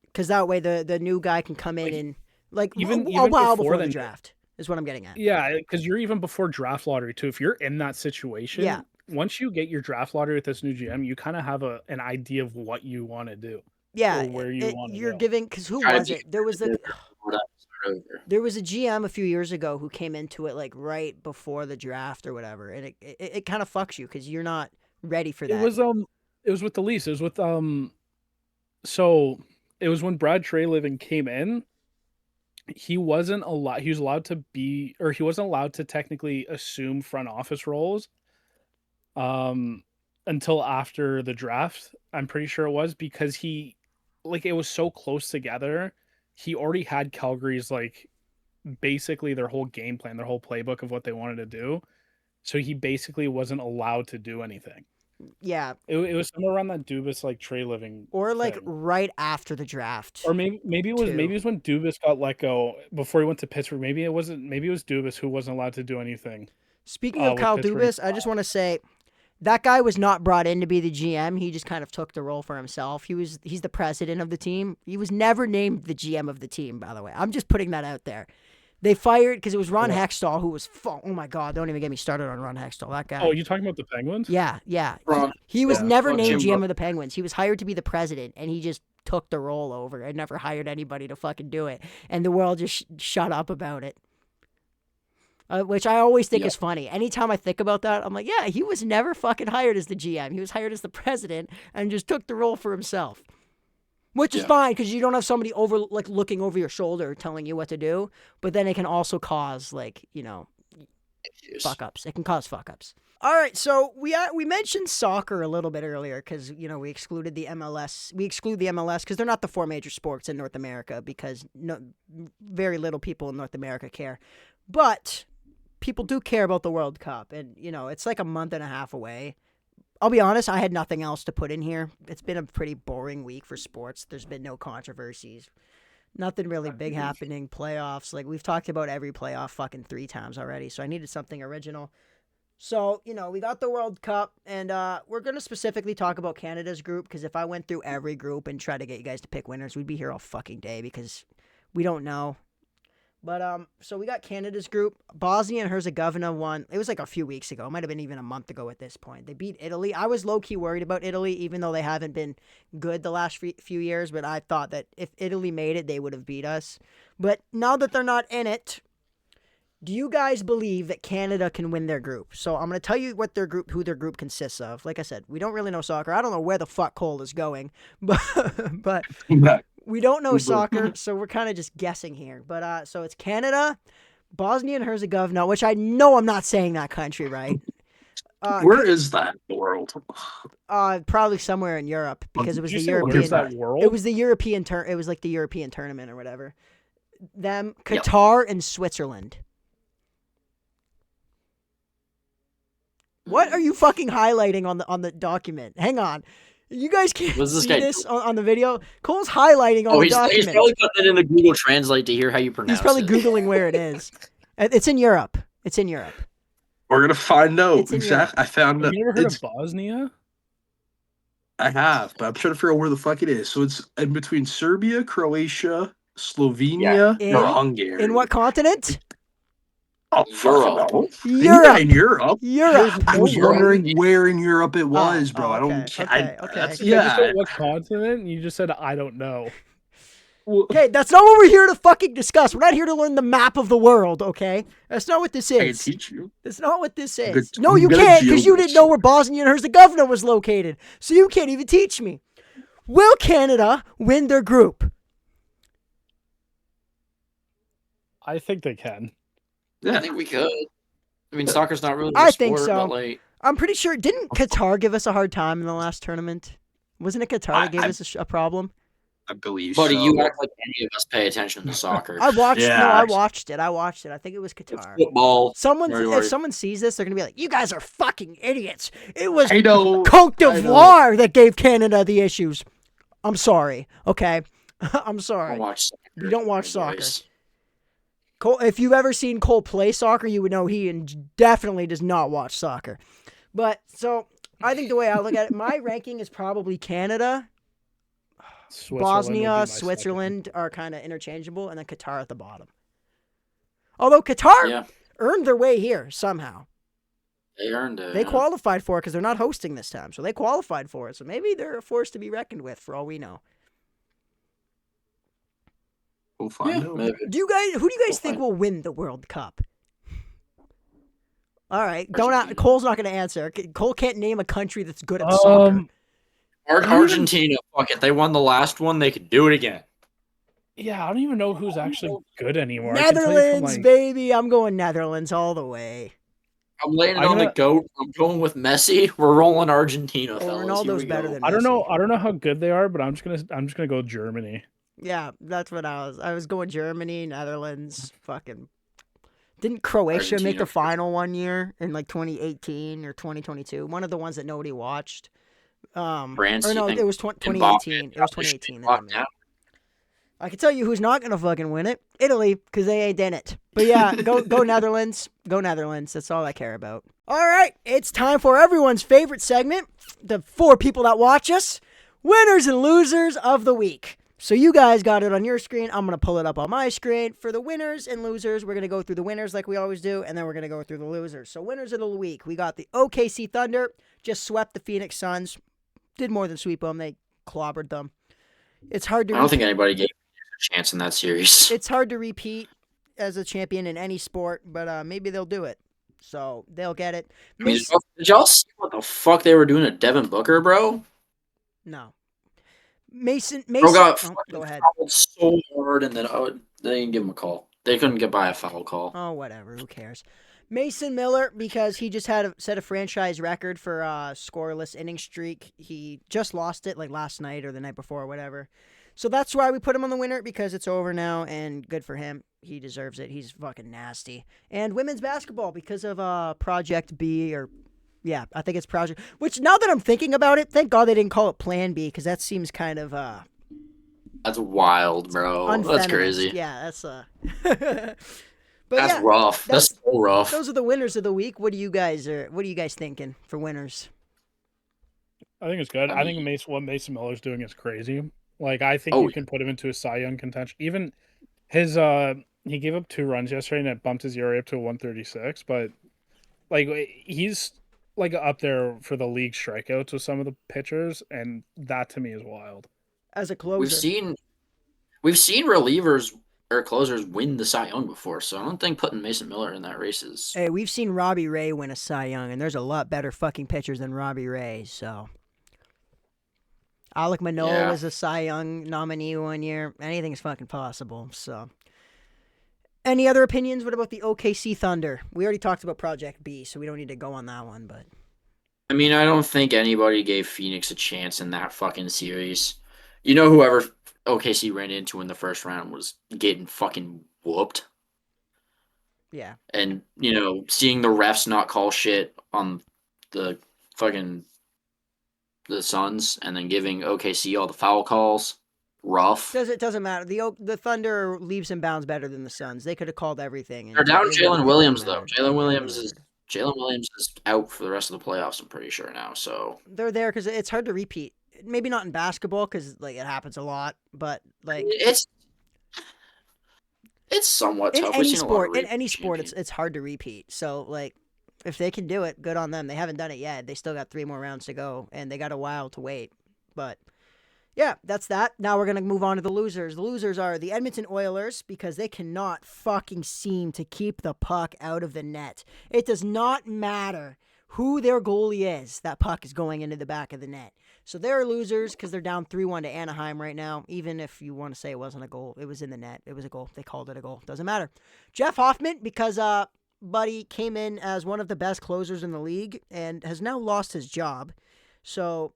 because that way the new guy can come in and like even a while before the draft is what I'm getting at. Yeah, because you're even before draft lottery too. If you're in that situation, once you get your draft lottery with this new GM, you kind of have an idea of what you want to do. Yeah, or where you want to you're go. giving because who was it? There was a GM a few years ago who came into it like right before the draft or whatever, and it kind of fucks you because you're not ready for that. It was with the Leafs. It was with so it was when Brad Treliving came in. he wasn't allowed. He was allowed to be, or he wasn't allowed to technically assume front office roles, until after the draft. I'm pretty sure it was because it was so close together. He already had Calgary's basically their whole game plan, their whole playbook of what they wanted to do. So he basically wasn't allowed to do anything. Yeah. It was somewhere around that Dubas Trey Living Or thing. right after the draft. Or maybe it was when Dubas got let go before he went to Pittsburgh. Maybe it was Dubas who wasn't allowed to do anything. Speaking of Kyle Dubas, I just want to say that guy was not brought in to be the GM. He just kind of took the role for himself. He's the president of the team. He was never named the GM of the team, by the way. I'm just putting that out there. They fired because it was Ron Hextall who was oh my god, don't even get me started on Ron Hextall. That guy. Oh, you talking about the Penguins? Yeah. He was never named GM of the Penguins. He was hired to be the president, and he just took the role over and never hired anybody to fucking do it. And the world just shut up about it. Which I always think is funny. Anytime I think about that, I'm like, yeah, he was never fucking hired as the GM. He was hired as the president and just took the role for himself. Which is fine because you don't have somebody looking over your shoulder telling you what to do. But then it can also cause fuck ups. It can cause fuck ups. All right, so we mentioned soccer a little bit earlier because we excluded the MLS. We exclude the MLS because they're not the four major sports in North America because very little people in North America care. But people do care about the World Cup, and it's like a month and a half away. I'll be honest, I had nothing else to put in here. It's been a pretty boring week for sports. There's been no controversies. Nothing really big happening. Playoffs. We've talked about every playoff fucking 3 times already, so I needed something original. So, we got the World Cup, and we're going to specifically talk about Canada's group, because if I went through every group and tried to get you guys to pick winners, we'd be here all fucking day, because we don't know. But, so we got Canada's group. Bosnia and Herzegovina won. It was a few weeks ago. It might have been even a month ago at this point. They beat Italy. I was low-key worried about Italy, even though they haven't been good the last few years. But I thought that if Italy made it, they would have beat us. But now that they're not in it, do you guys believe that Canada can win their group? So I'm going to tell you who their group consists of. Like I said, we don't really know soccer. I don't know where the fuck Cole is going. But we don't know soccer, so we're kind of just guessing here. But so it's Canada, Bosnia and Herzegovina, which I know I'm not saying that country right. Where is that in the world? Probably somewhere in Europe because it was the European. It was the European It was the European tournament or whatever. Them, Qatar, and Switzerland. What are you fucking highlighting on the document? Hang on. You guys can't see this on the video. Cole's highlighting on the document. He's probably putting it into Google Translate to hear how you pronounce it. He's probably Googling where it is. It's in Europe. It's in Europe. We're going to find out. Exactly. I found it. You ever heard of Bosnia? I have, but I'm trying to figure out where the fuck it is. So it's in between Serbia, Croatia, Slovenia, and Hungary. In what continent? Oh, Europe. Europe. In Europe. Europe. I was wondering where in Europe it was, bro. I don't. Okay. Yeah. What continent? You just said I don't know. Okay, that's not what we're here to fucking discuss. We're not here to learn the map of the world. Okay, that's not what this is. I can teach you. That's not what this is. No, you can't, because you didn't know where Bosnia and Herzegovina was located, so you can't even teach me. Will Canada win their group? I think they can. Yeah. I think we could. I mean, soccer's not really. I think so. But I'm pretty sure. Didn't Qatar give us a hard time in the last tournament? Wasn't it Qatar that gave us a problem? I believe Buddy, so. you act like any of us pay attention to soccer. I watched it. I think it was Qatar. It's football. If someone sees this, they're going to be like, you guys are fucking idiots. It was Côte d'Ivoire that gave Canada the issues. I'm sorry, okay? I'm sorry. You don't watch soccer. Cole, if you've ever seen Cole play soccer, you would know he definitely does not watch soccer. But, so, I think the way I look at it, my ranking is probably Canada, Bosnia, Switzerland are kind of interchangeable, and then Qatar at the bottom. Although Qatar earned their way here somehow. They earned it. They qualified for it because they're not hosting this time, so they qualified for it. So maybe they're a force to be reckoned with, for all we know. We'll find out. Who do you guys think will win the World Cup? All right, Cole's not going to answer. Cole can't name a country that's good at soccer. Argentina, fuck it. They won the last one. They could do it again. Yeah, I don't even know who's actually good anymore. I can tell you from Netherlands, baby. I'm going Netherlands all the way. I'm laying it I'm on the gonna. goat. I'm going with Messi. We're rolling Argentina, Oh, fellas. Here Ronaldo's we better go. than I don't know. Messi. I don't know how good they are, but I'm just gonna go Germany. Yeah, that's what I was going Germany, Netherlands, fucking. Didn't Croatia make the Argentina. final one year in like 2018 or 2022? One of the ones that nobody watched. France, Or you no, think it was Mbappe 2018. It was officially 2018 that they locked made down? it. I can tell you who's not gonna fucking win it. Italy, because they ain't in it. But yeah, go Netherlands. Go Netherlands. That's all I care about. All right, it's time for everyone's favorite segment. The 4 people that watch us. Winners and losers of the week. So you guys got it on your screen. I'm going to pull it up on my screen. For the winners and losers, we're going to go through the winners like we always do, and then we're going to go through the losers. So winners of the week, we got the OKC Thunder. Just swept the Phoenix Suns. Did more than sweep them. They clobbered them. It's hard to I don't think anybody gave a chance in that series. It's hard to repeat as a champion in any sport, but maybe they'll do it. So they'll get it. I mean, did y'all see what the fuck they were doing to Devin Booker, bro? No. Mason. Bro got Oh, fucking go ahead. fouled so hard, and then they didn't give him a call. They couldn't get by a foul call. Oh, whatever. Who cares? Mason Miller, because he just had set a franchise record for scoreless inning streak. He just lost it like last night or the night before or whatever. So that's why we put him on the winner, because it's over now, and good for him. He deserves it. He's fucking nasty. And women's basketball, because of Project B, or yeah, I think it's Project. Which, now that I'm thinking about it, thank God they didn't call it Plan B, because that seems kind of That's wild, bro. That's unfeminist. crazy. Yeah, that's But That's yeah, rough. That's so rough. those are the winners of the week. What are you guys thinking for winners? I think it's good. I I think what Mason Miller's doing is crazy. Like, I think Oh, you yeah. can put him into a Cy Young contention. Even his he gave up 2 runs yesterday and it bumped his ERA up to 136. But like, he's like up there for the league strikeouts with some of the pitchers, and that to me is wild. As a closer, We've seen relievers or closers win the Cy Young before, so I don't think putting Mason Miller in that race is. hey, we've seen Robbie Ray win a Cy Young, and there's a lot better fucking pitchers than Robbie Ray. So, Alec Manoah Yeah. was a Cy Young nominee one year. Anything's fucking possible. So, any other opinions? What about the OKC Thunder? We already talked about Project B, so we don't need to go on that one. But I mean, I don't think anybody gave Phoenix a chance in that fucking series. You know, whoever OKC ran into in the first round was getting fucking whooped. yeah, And, you know, seeing the refs not call shit on the fucking the Suns and then giving OKC all the foul calls, rough. doesn't matter. The Thunder leaves and bounds better than the Suns. They could have called everything. And They're down it Jalen wouldn't Williams though. mattered. Jalen Williams is out for the rest of the playoffs, I'm pretty sure now. So They're there because it's hard to repeat. Maybe not in basketball because like it happens a lot, but like it's somewhat in tough. We've any seen a lot of sport, in any sport, champions. it's hard to repeat. So like, if they can do it, good on them. They haven't done it yet. They still got 3 more rounds to go, and they got a while to wait. But yeah, that's that. Now we're gonna move on to the losers. The losers are the Edmonton Oilers because they cannot fucking seem to keep the puck out of the net. It does not matter who their goalie is. That puck is going into the back of the net. So they're losers because they're down 3-1 to Anaheim right now. Even if you want to say it wasn't a goal, it was in the net. It was a goal. They called it a goal. Doesn't matter. Jeff Hoffman, because Buddy came in as one of the best closers in the league and has now lost his job. So,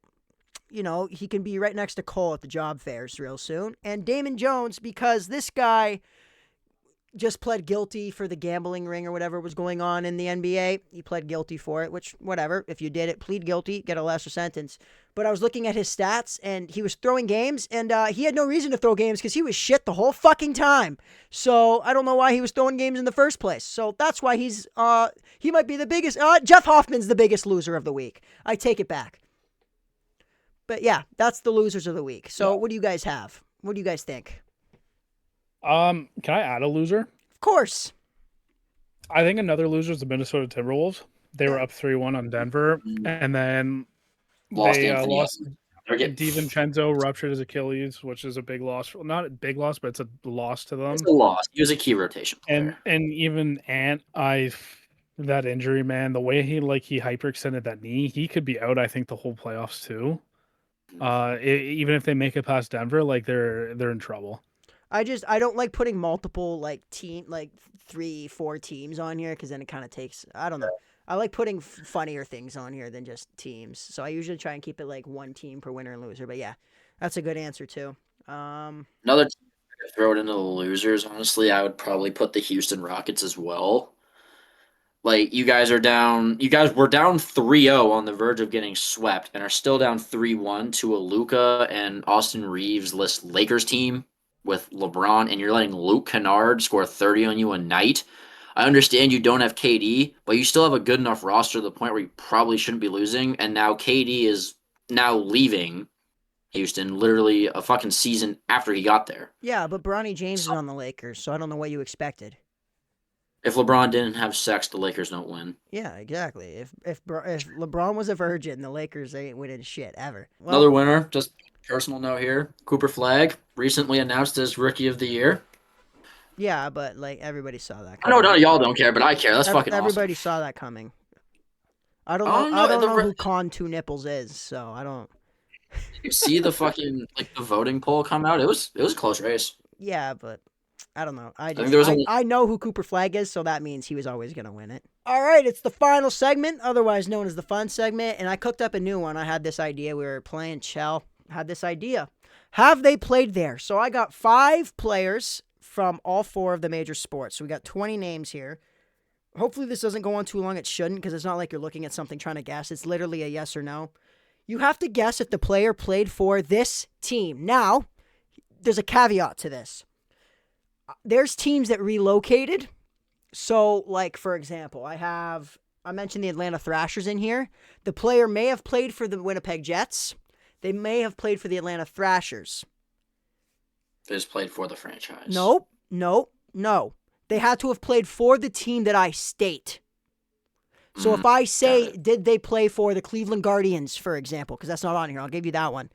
you know, he can be right next to Cole at the job fairs real soon. And Damon Jones, because this guy just pled guilty for the gambling ring or whatever was going on in the NBA. He pled guilty for it, which, whatever. If you did it, plead guilty, get a lesser sentence. But I was looking at his stats, and he was throwing games, and he had no reason to throw games because he was shit the whole fucking time. So I don't know why he was throwing games in the first place. So that's why he might be the biggest. Jeff Hoffman's the biggest loser of the week. I take it back. But yeah, that's the losers of the week. So what do you guys have? What do you guys think? Can I add a loser? Of course. I think another loser is the Minnesota Timberwolves. They were up 3-1 on Denver, and then Lost they Anthony. lost. They're getting DiVincenzo ruptured his Achilles, which is a big loss. Not a big loss, but it's a loss to them. It's a loss. He was a key rotation player. And even that injury, man, the way he hyperextended that knee, he could be out. I think the whole playoffs too. Even if they make it past Denver, like they're in trouble. I don't like putting multiple like 3-4 teams on here because then it kind of takes. I don't know. I like putting funnier things on here than just teams. So I usually try and keep it like one team per winner and loser. But yeah, that's a good answer too. Another team to throw it into the losers. Honestly, I would probably put the Houston Rockets as well. Like you guys are down. You guys were down 3-0 on the verge of getting swept, and are still down 3-1 to a Luka and Austin Reeves list Lakers team with LeBron, and you're letting Luke Kennard score 30 on you a night. I understand you don't have KD, but you still have a good enough roster to the point where you probably shouldn't be losing. And now KD is now leaving Houston literally a fucking season after he got there. Yeah, but Bronny James is on the Lakers, so I don't know what you expected. If LeBron didn't have sex, the Lakers don't win. Yeah, exactly. If LeBron was a virgin, the Lakers ain't winning shit ever. Well, Another winner, just personal note here, Cooper Flagg, recently announced as Rookie of the Year. yeah, but like everybody saw that I know coming. y'all don't care, but I care. That's fucking Everybody awesome. saw that coming. I don't Oh, know. no, I don't the know re- who Con Two Nipples is, so I don't. You see the fucking like the voting poll come out? It was a close race. Yeah, but I don't know. I think there was only- I know who Cooper Flagg is, so that means he was always gonna win it. All right, it's the final segment, otherwise known as the fun segment, and I cooked up a new one. I had this idea. We were playing Chell. Had this idea. Have they played there? So I got 5 players from all 4 of the major sports. So we got 20 names here. Hopefully this doesn't go on too long. It shouldn't, because it's not like you're looking at something trying to guess. It's literally a yes or no. You have to guess if the player played for this team. Now, there's a caveat to this. There's teams that relocated. So, like, for example, I mentioned the Atlanta Thrashers in here. The player may have played for the Winnipeg Jets. They may have played for the Atlanta Thrashers. They just played for the franchise. Nope. They had to have played for the team that I state. So if I say, did they play for the Cleveland Guardians, for example, because that's not on here, I'll give you that one.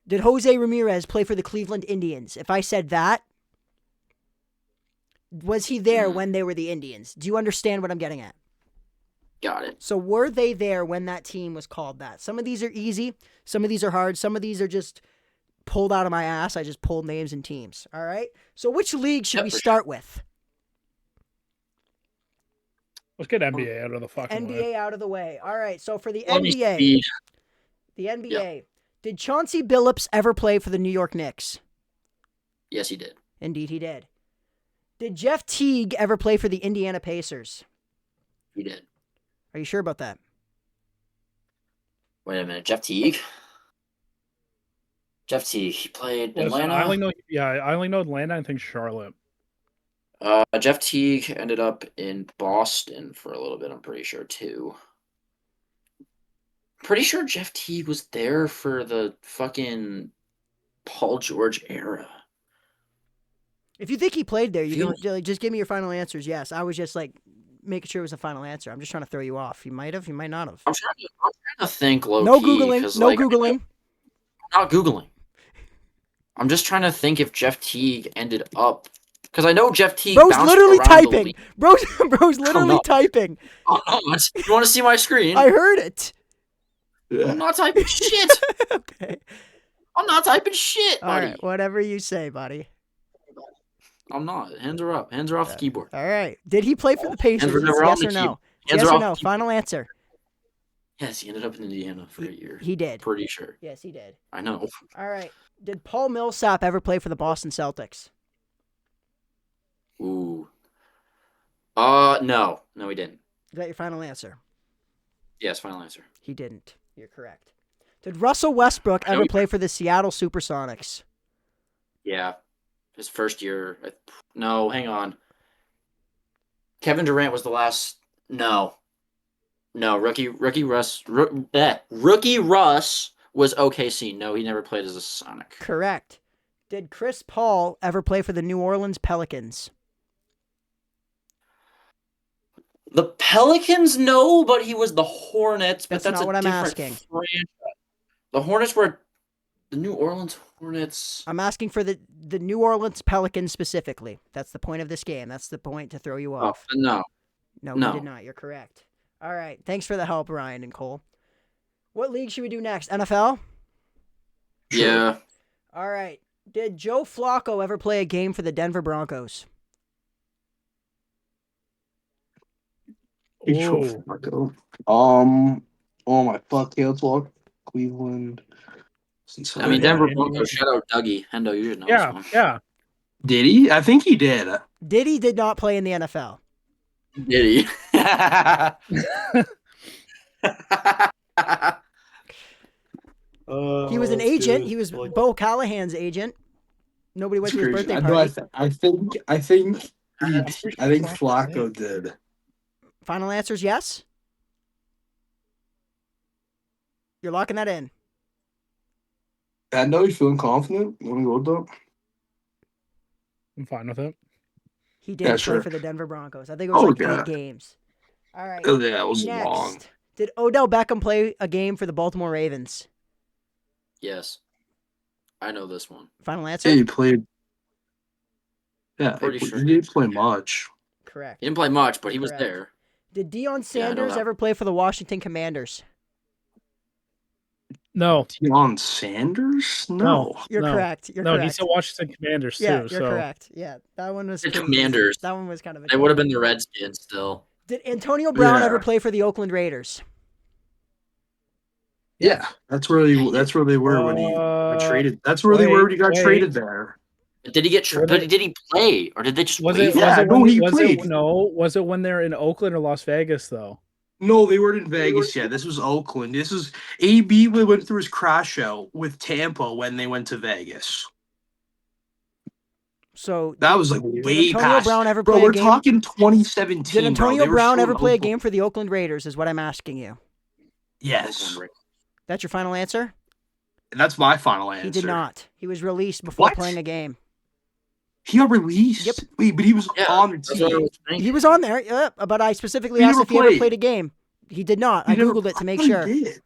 Did Jose Ramirez play for the Cleveland Indians? If I said that, was he there when they were the Indians? Do you understand what I'm getting at? Got it. So were they there when that team was called that? Some of these are easy. Some of these are hard. Some of these are just pulled out of my ass. I just pulled names and teams. All right? So which league should we start with? Let's get NBA out of the fucking NBA way. out of the way. All right. So for the Let me NBA, see. did Chauncey Billups ever play for the New York Knicks? Yes, he did. Indeed, he did. Did Jeff Teague ever play for the Indiana Pacers? He did. Are you sure about that? Wait a minute, Jeff Teague. He played Listen, Atlanta. I only know Atlanta. I think Charlotte. Jeff Teague ended up in Boston for a little bit, I'm pretty sure, too. Pretty sure Jeff Teague was there for the fucking Paul George era. If you think he played there, you can just give me your final answers. Yes, I was just like making sure it was the final answer. I'm just trying to throw you off. You might have, you might not have. I'm trying to think low No key, Googling. 'cause, No like, Googling. I'm not Googling. I'm just trying to think if Jeff Teague ended up, because I know Jeff Teague Bro's bounced literally around the typing. league. Bro's literally no. typing. Oh, no, you want to see my screen? I heard it. I'm not typing shit. Okay. I'm not typing shit, All buddy. right. Whatever you say, buddy. I'm not. Hands are up. Hands are off the keyboard. All right. Did he play for the Pacers? Hands are Yes on or the no? keyboard. Hands Yes are or off no? the Final answer. Yes, he ended up in Indiana for a year. He did. Pretty sure. Yes, he did. I know. All right. Did Paul Millsap ever play for the Boston Celtics? Ooh. No. No, he didn't. Is that your final answer? Yes, final answer. He didn't. You're correct. Did Russell Westbrook ever play for the Seattle Supersonics? Yeah. His first year. No, hang on. Kevin Durant was the last. No. No, rookie Russ was OKC. No, he never played as a Sonic. Correct. Did Chris Paul ever play for the New Orleans Pelicans? The Pelicans, no, but he was the Hornets. But That's not a what I'm different asking. franchise. The Hornets were the New Orleans Hornets. I'm asking for the New Orleans Pelicans specifically. That's the point of this game. That's the point to throw you off. No. No, No. you did not. You're correct. All right. Thanks for the help, Ryan and Cole. What league should we do next? NFL? Yeah. All right. Did Joe Flacco ever play a game for the Denver Broncos? Ooh. Oh my fuck, let's walk. Cleveland. I mean, Yeah, Denver Andy Broncos. Reid. Shout out Dougie. Hendo, you should know this Yeah, one. yeah. Did he? I think he did. Diddy did not play in the NFL. Did he? He was an agent. He was Bo Callahan's agent. Nobody went to his birthday party. I think I'm pretty sure Flacco did. Final answer's yes? You're locking that in. I know he's feeling confident. Let me go with that. I'm fine with it. He did Yeah, play sure. for the Denver Broncos. I think it was like Okay. 8 games. All right. Oh, yeah, it was Next. long. Did Odell Beckham play a game for the Baltimore Ravens? Yes. I know this one. Final answer? Yeah, he played. Yeah, Pretty sure. he didn't play much. Correct. He didn't play much, but he was Correct. there. Did Deion Yeah, I know Sanders that. ever play for the Washington Commanders? No. Deion Sanders? No. You're correct. You're no, correct. he said Washington Commanders too. Yeah, you're so correct. Yeah, that one was The pretty Commanders. Easy. That one was kind of a They would have been the Redskins still. Did Antonio Brown Yeah. ever play for the Oakland Raiders? Yeah, that's where they were when he got traded. That's where they were when he got wait. traded there. Did he get? But did he play, or did they just was wait it? for Yeah, Was him? it no, when he was played. it? No, was it when they're in Oakland or Las Vegas though? No, they weren't in Vegas yet. This was Oakland. This was AB went through his crash out with Tampa when they went to Vegas. So That was like way Antonio past. Brown ever Bro, play a we're game? talking 2017. Did Antonio bro. They were Brown still ever in play a Oakland. game for the Oakland Raiders? Is what I'm asking you. Yes, That's your final answer? that's my final answer. He did not. He was released before What? playing a game. He got released. Yep. Wait, but he was Yeah, on the that's what I team. was thinking. He was on there, yep, but I specifically He asked never if he ever played. played a game. He did not. He I never- googled it to make I thought sure. he did.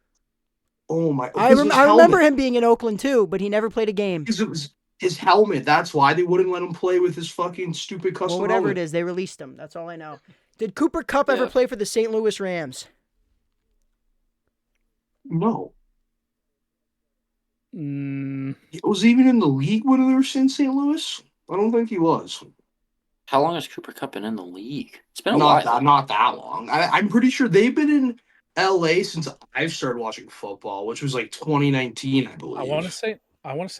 Oh my! I remember him being in Oakland too, but he never played a game. Because it was his helmet. That's why they wouldn't let him play with his fucking stupid custom Well, whatever helmet. it is, they released him. That's all I know. Did Cooper Kupp ever Yeah. play for the St. Louis Rams? No, Mm, he was even in the league when they were in St. Louis. I don't think he was. How long has Cooper Kupp been in the league? It's been a while. Not that long. I'm pretty sure they've been in LA since I've started watching football, which was like 2019, I believe. I want to say. I want to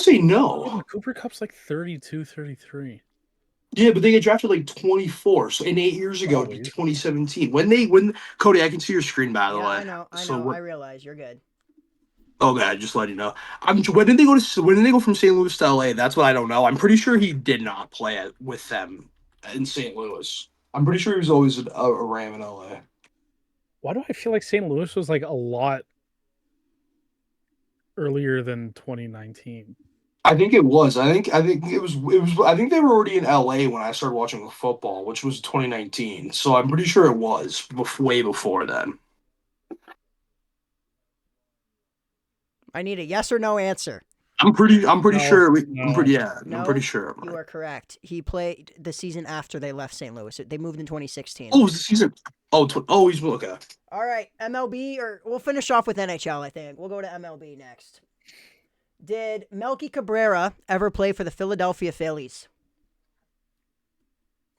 say no. Cooper Cup's like 32, 33. Yeah, but they get drafted like 24, so in 8 years ago, Probably. 2017. When Cody, I can see your screen by the way. I know. So I realize you're good. Okay, I just let you know. When did they go from St. Louis to LA? That's what I don't know. I'm pretty sure he did not play with them in St. Louis. I'm pretty sure he was always a Ram in LA. Why do I feel like St. Louis was like a lot earlier than 2019? I think it was. I think it was. I think they were already in LA when I started watching football, which was 2019. So I'm pretty sure it was way before then. I need a yes or no answer. I'm pretty No, sure. no. I'm pretty. Yeah, No, I'm pretty sure. You are correct. He played the season after they left St. Louis. They moved in 2016. Oh, it was the season. Oh, he's okay. All right, MLB, or we'll finish off with NHL, I think. We'll go to MLB next. Did Melky Cabrera ever play for the Philadelphia Phillies?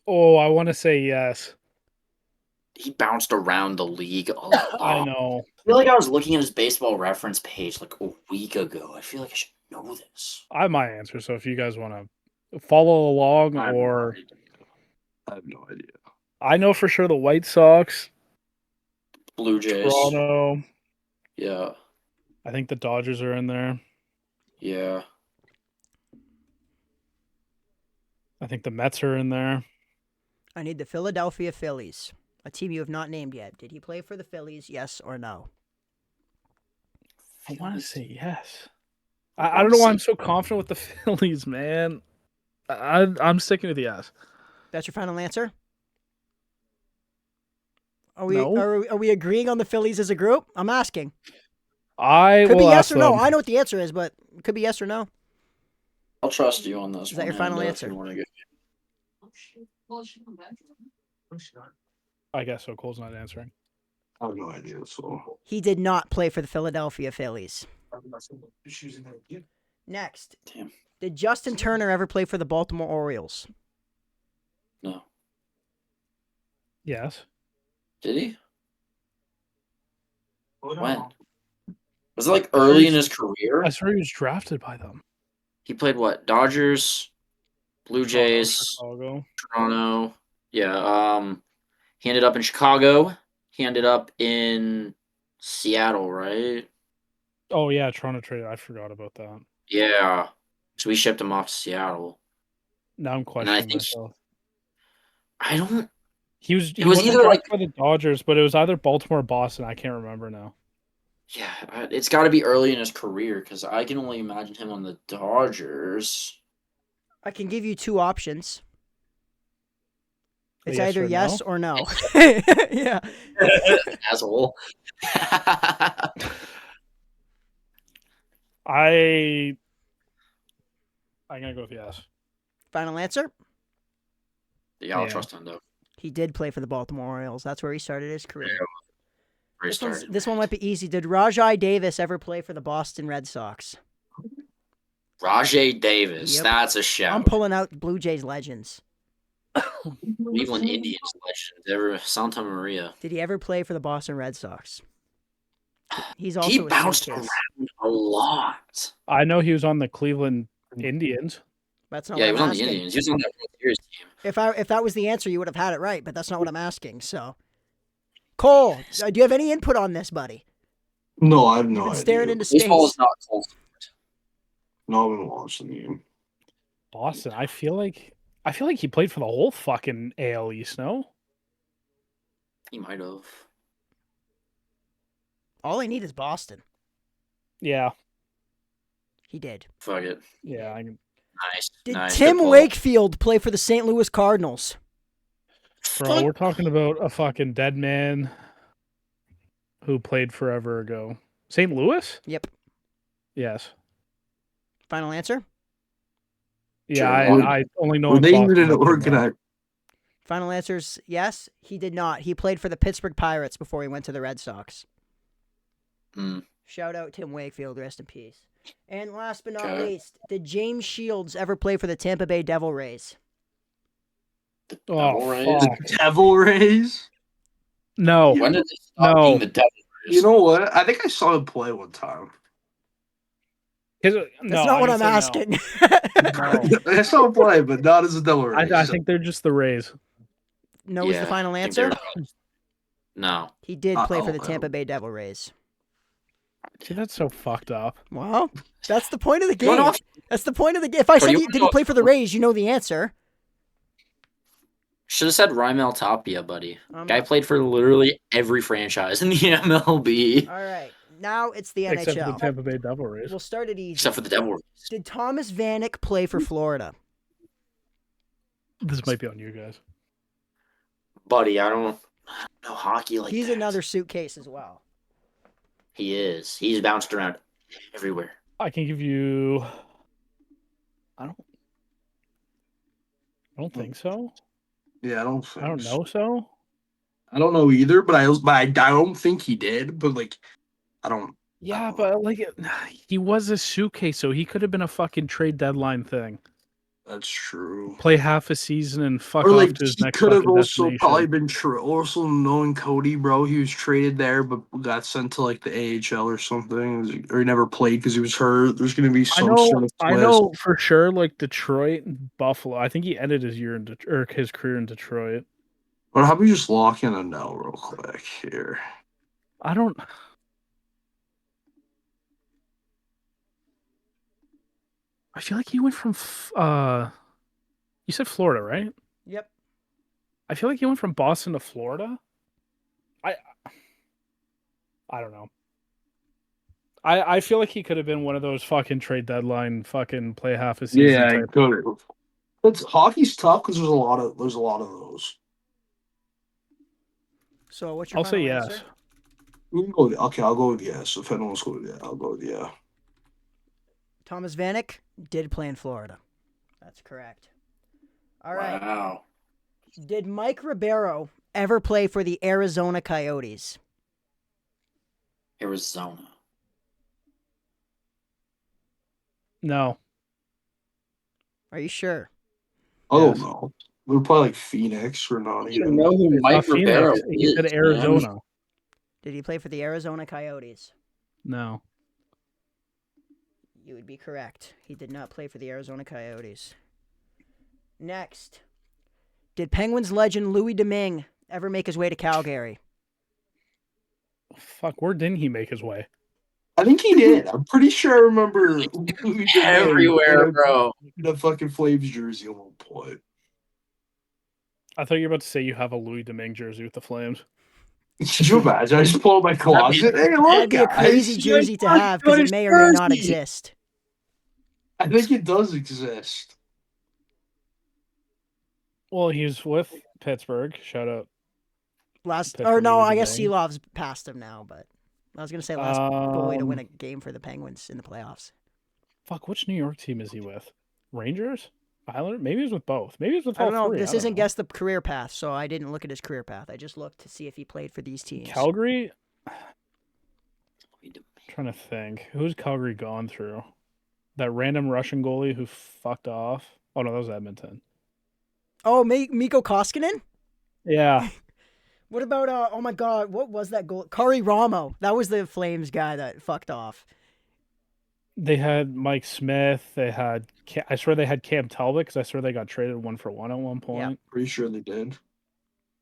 Oh, I want to say yes. He bounced around the league a lot. I know. I feel like I was looking at his baseball reference page like a week ago. I feel like I should know this. I have my answer. So if you guys want to follow along, or I have no idea. I know for sure the White Sox, Blue Jays. Toronto. Yeah. I think the Dodgers are in there. Yeah. I think the Mets are in there. I need the Philadelphia Phillies, a team you have not named yet. Did he play for the Phillies, yes or no? I want to say yes. I don't know why I'm so confident with the Phillies, man. I'm sticking with yes. That's your final answer? Are we No. are we agreeing on the Phillies as a group? I'm asking. I Could be will yes ask or no. them. I know what the answer is, but it could be yes or no. I'll trust you on this. Is that your final answer? I guess so. Cole's not answering. I have no idea. So He did not play for the Philadelphia Phillies. Next, Damn. did Justin Turner ever play for the Baltimore Orioles? No. Yes. Did he? Hold When? on. Was it like early in his career? I swear he was drafted by them. He played what? Dodgers, Blue Jays, Chicago. Toronto. Yeah. He ended up in Chicago. He ended up in Seattle, right? Oh yeah, Toronto traded. I forgot about that. Yeah. So we shipped him off to Seattle. Now I'm And I questioning think myself. I don't. He It was wasn't either drafted like by the Dodgers, but it was either Baltimore or Boston. I can't remember now. yeah, it's got to be early in his career because I can only imagine him on the Dodgers. I can give you two options. It's Yes either or yes no? or no. Yeah. Asshole. I'm gonna go with yes. Final answer? Yeah, I'll Yeah. trust him though. He did play for the Baltimore Orioles. That's where he started his career. This one might be easy. Did Rajai Davis ever play for the Boston Red Sox? Rajay Davis. Yep. That's a shout. I'm pulling out Blue Jays legends. Cleveland Indians legend. Ever Santa Maria. Did he ever play for the Boston Red Sox? He's He also a bounced suitcase. around a lot. I know he was on the Cleveland Indians. That's not Yeah, he what was I'm on the asking. Indians. He was on that World Series team. If that was the answer, you would have had it right, but that's not what I'm asking. So, Cole, do you have any input on this, buddy? No, I have no You've been idea. staring into Baseball space. is not cold. No, I've been watching the game. Boston. I feel like he played for the whole fucking AL East. No. He might have. All I need is Boston. Yeah. He did. Fuck it. Yeah. Nice. Did nice. Tim Good pull. Wakefield play for the St. Louis Cardinals? Bro, we're talking about a fucking dead man who played forever ago. St. Louis? Yep. Yes. Final answer? Yeah, Sure. I only know Were in they Boston even that they won. organized? Final answer's yes. He did not. He played for the Pittsburgh Pirates before he went to the Red Sox. Hmm. Shout out Tim Wakefield. Rest in peace. And last but not Okay. least, did James Shields ever play for the Tampa Bay Devil Rays? Oh, Devil Rays? fuck. The Devil Rays? No. When did they stop No. being the Devil Rays? You know what? I think I saw him play one time. That's not what I'm asking. I saw him play, but not as a Devil Rays. I think they're just the Rays. No is the Yeah, final I think answer? they're- No. He did play for the Uh-oh. Tampa Bay Devil Rays. See, that's so fucked up. Well, that's the point of the You wanna game. know- That's the point of the game. If I said you he wanna did know- he play for the Rays, you know the answer. Should have said Raimel Tapia, buddy. Um, Guy played for literally every franchise in the MLB. All right. Now it's the Except for the NHL. Tampa Bay Devil Rays. We'll start it easy. Except for the Devil Rays. Did Thomas Vanek play for Florida? This might be on you guys. Buddy, I don't know hockey like He's that. another suitcase as well. He is. He's bounced around everywhere. I can give you. I don't think so. Yeah, I don't think I don't so. know so. I don't know either, but I don't think he did. But like, I don't. Yeah, Oh. but like he was a suitcase, so he could have been a fucking trade deadline thing. That's true. Play half a season and fuck Or off like to his he next could have fucking also destination. probably been also knowing Cody, bro. He was traded there, but got sent to like the AHL or something, or he never played because he was hurt. There's gonna be some sort of I twist. know for sure. Like Detroit, and Buffalo. I think he ended his year in his career in Detroit. But how about we just lock in a no real quick here? I don't. I feel like he went from. You said Florida, right? Yep. I feel like he went from Boston to Florida. I don't know. I feel like he could have been one of those fucking trade deadline fucking play half a season. Yeah, he type. could have. But hockey's tough because there's a lot of those. So what's your I'll say final yes. answer? We can go. Okay, I'll go with yes. If anyone's going with yeah, I'll go with yeah. Thomas Vanek did play in Florida. That's correct. All right. Wow. Did Mike Ribeiro ever play for the Arizona Coyotes? Arizona. No. Are you sure? I don't Yes. know. They're probably like Phoenix or not You even. know who It's Mike not Phoenix. Ribeiro He said is, man. Arizona. Did he play for the Arizona Coyotes? No. You would be correct. He did not play for the Arizona Coyotes. Next. Did Penguins legend Louis Domingue ever make his way to Calgary? Fuck, where didn't he make his way? I think he did. I'm pretty sure I remember Louis Domingue Everywhere, bro. in a fucking Flames jersey at one point. I thought you were about to say you have a Louis Domingue jersey with the Flames. Could you imagine? I just pull out my closet. Hey, look, That'd be a guys. crazy jersey to have because it may or may not exist. I think it does exist. Well, he's with Pittsburgh. Shout out. Last, Pittsburgh or no, Louis I guess Domingue. Seelov's past him now, but I was gonna say last goalie to win a game for the Penguins in the playoffs. Fuck, which New York team is he with? Rangers? Islanders? Maybe he's with both. Maybe he's with I all don't know. three. This I don't isn't know. guess the career path, so I didn't look at his career path. I just looked to see if he played for these teams. Calgary? Trying to think. Who's Calgary gone through? That random Russian goalie who fucked off? Oh, no, that was Edmonton. Oh, Mikko Koskinen? Yeah. What about, oh my God, what was that goal? Kari Ramo. That was the Flames guy that fucked off. They had Mike Smith. They had, I swear they had Cam Talbot because I swear they got traded 1-for-1 at one point. Pretty sure they did.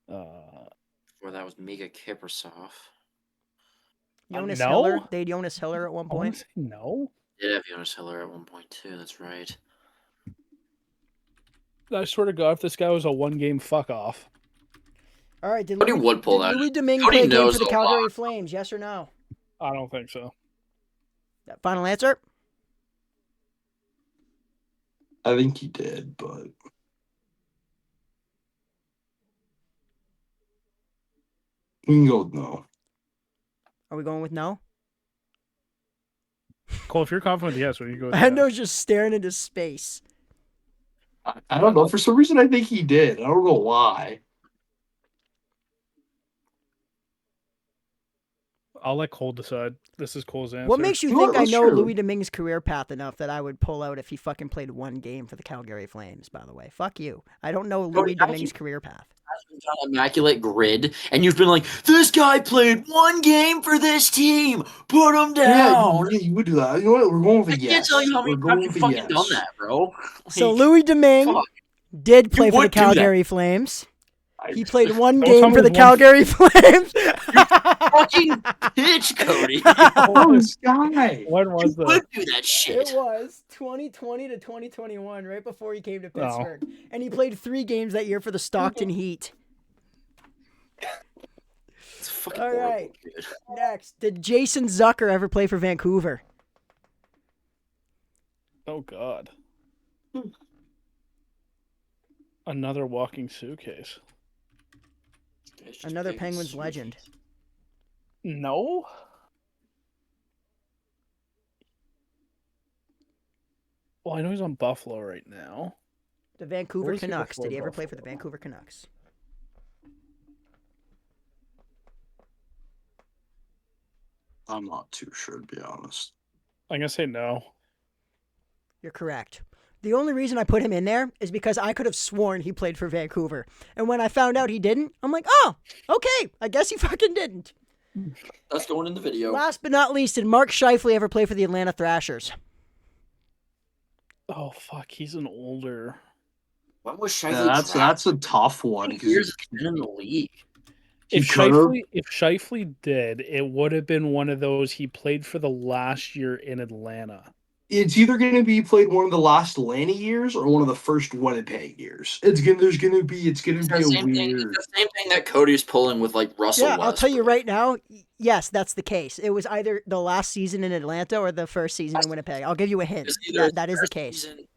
Or that was Mika Kiprasov. Jonas no? Hiller. They had Jonas Hiller at one I want point. to say no. Did have Jonas Hiller at one point too. That's right. I swear to God, if this guy was a one-game fuck-off. All right, did Cody would pull did that. Louis Domingue Cody play a game knows for the a lot. Calgary Flames? Yes or no? I don't think so. That final answer? I think he did, but we can go with no. Are we going with no? Cole, if you're confident, yes, we can go with I yes. know, just staring into space. I don't know. For some reason, I think he did. I don't know why. I'll let Cole decide. This is Cole's answer. What makes you Sure, think I know sure. Louis Domingue's career path enough that I would pull out if he fucking played one game for the Calgary Flames, by the way? Fuck you. I don't know Louis how'd Domingue's you- career path. An immaculate grid, and you've been like, this guy played one game for this team. Put him down. Yeah, you would do that. You know what? We're going with a I yes. can't tell you how many We're going times with you've a fucking yes. done that, bro. So Like, Louis Domingue fuck. did play You for the would do that. Calgary Flames. I- He played one Don't tell game me for it the was one- Calgary Flames. Fucking bitch, Cody. Oh, this guy. When You was the? would do that It shit. was 2020 to 2021, right before he came to Oh. Pittsburgh. And he played 3 games that year for the Stockton Heat. It's fucking All horrible, right. dude. Next, did Jason Zucker ever play for Vancouver? Oh God. Another walking suitcase. It's just Another big Penguins sweet. legend. No. Well, I know he's on Buffalo right now. The Vancouver Where was he Canucks. before Did he ever play for the Buffalo? Vancouver Canucks? I'm not too sure, to be honest. I'm gonna say no. You're correct. The only reason I put him in there is because I could have sworn he played for Vancouver. And when I found out he didn't, I'm like, oh, okay. I guess he fucking didn't. That's going in the video. Last but not least, did Mark Scheifele ever play for the Atlanta Thrashers? Oh fuck, he's an older. When was Shifley Yeah, that's a tough one. How many years has 'cause he been in the league? If He could've. Scheifele did, it would have been one of those he played for the last year in Atlanta. It's either going to be played one of the last Atlanta years or one of the first Winnipeg years. It's going to be It's the a same thing. weird. It's the same thing that Cody's pulling with like Russell. Yeah, I'll tell you Westbrook. right now, yes, that's the case. It was either the last season in Atlanta or the first season in Winnipeg. I'll give you a hint. It's either That is the first case. season-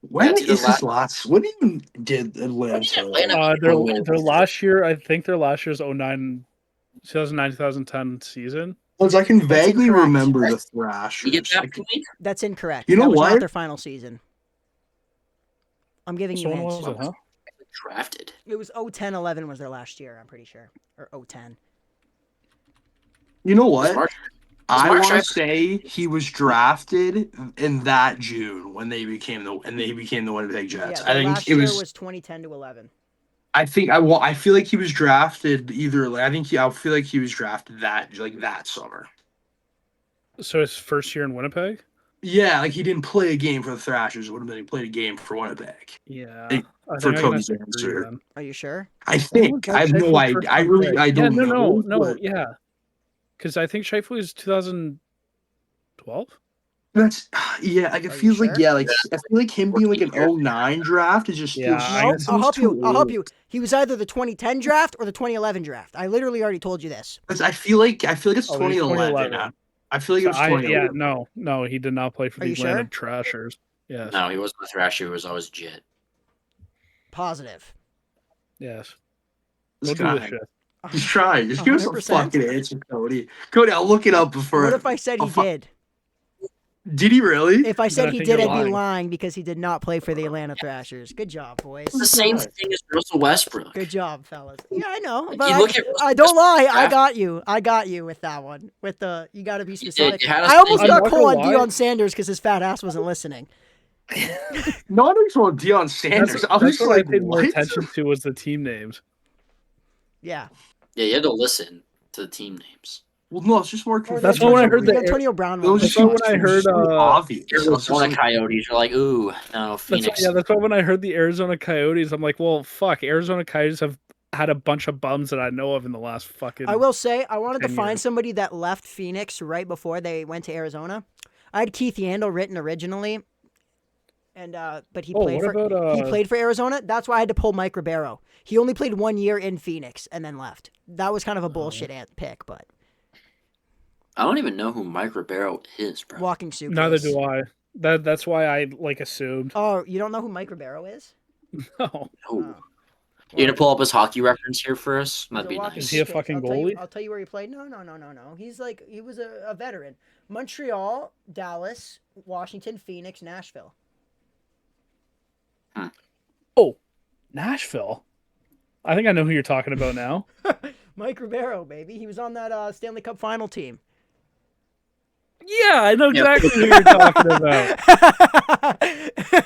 When That's either is his last? When even did Atlanta? Atlanta- Their last year, I think their last year's 2009-2010 season. Because I can vaguely incorrect. remember the You Thrashers. get I that can- point? That's incorrect. You know that was what? not their final season. I'm giving So you when hints. was it, huh? Drafted. It was 0-10-11 was their last year, I'm pretty sure. Or 0-10. You know what? Smart. I Mark want to Scheifele- say he was drafted in that June when they became the Winnipeg Jets. Yeah, I the think last it year was. was 2010 to 11. I feel like he was drafted either. I feel like he was drafted that summer. So his first year in Winnipeg? Yeah, like he didn't play a game for the Thrashers. It would have been he played a game for Winnipeg. Yeah. Like, I for think I can Cody's agree answer. then. Are you sure? I When was think Mark I have no Scheifel's idea. first I round really pick? I don't know. No, but yeah. Because I think Scheifele was 2012. that's yeah. Like it Are you feels like sure? I feel like him being like an 09 draft is just Yeah, feels. I No, guess I'll help you. too I'll help old. you. He was either the 2010 draft or the 2011 draft. I literally already told you this. I feel like it's Oh, he's 2011. 2011. I feel like So it was 2011. no, he did not play for Are the you Atlanta sure? Trashers. Yes. No, he wasn't a Thrasher. He was always a Jet. Positive. Yes. This Go do this guy. shit. He's trying. Just give us a 100%. fucking answer, Cody. Cody, I'll look it up before. What if I said he did? Did he really? If I Then said I he think did, you're I'd be lying. lying because he did not play for the Atlanta Thrashers. Good job, boys. It's the same thing as Russell Westbrook. Good job, fellas. Yeah, I know. Like, But you look at I don't lie. I draft- got you. I got you with that one. With the you got to be specific. you had to I almost say- got I'm not cool on gonna lie. Deion Sanders because his fat ass wasn't listening. No, I didn't want Deion Sanders. I was That's just what like, I paid more what? attention to was the team names. Yeah. Yeah, you had to listen to the team names. Well, no, it's just more. Or That's the why when I Antonio- heard the- the Antonio Brown It one. was That's just why when I heard, obvious. I was just Arizona like, Coyotes are like, ooh, no, Phoenix. That's why when I heard the Arizona Coyotes, I'm like, well, fuck. Arizona Coyotes have had a bunch of bums that I know of in the last fucking. I will say, I wanted to 10 find years. somebody that left Phoenix right before they went to Arizona. I had Keith Yandel written originally, and but he Oh, played what for about, he played for Arizona. That's why I had to pull Mike Ribeiro. He only played 1 year in Phoenix and then left. That was kind of a bullshit pick, but I don't even know who Mike Ribeiro is, bro. walking suitcase. Neither do I. That's why I like assumed. Oh, you don't know who Mike Ribeiro is? No. Oh. Oh. You gonna pull up his hockey reference here for us? That'd be He's walking nice. Is he a suitcase. fucking I'll tell you- goalie? I'll tell you where he played. No. He was a veteran. Montreal, Dallas, Washington, Phoenix, Nashville. Oh, Nashville. I think I know who you're talking about now. Mike Ribeiro, baby. He was on that Stanley Cup final team. Yeah, I know exactly who you're talking about.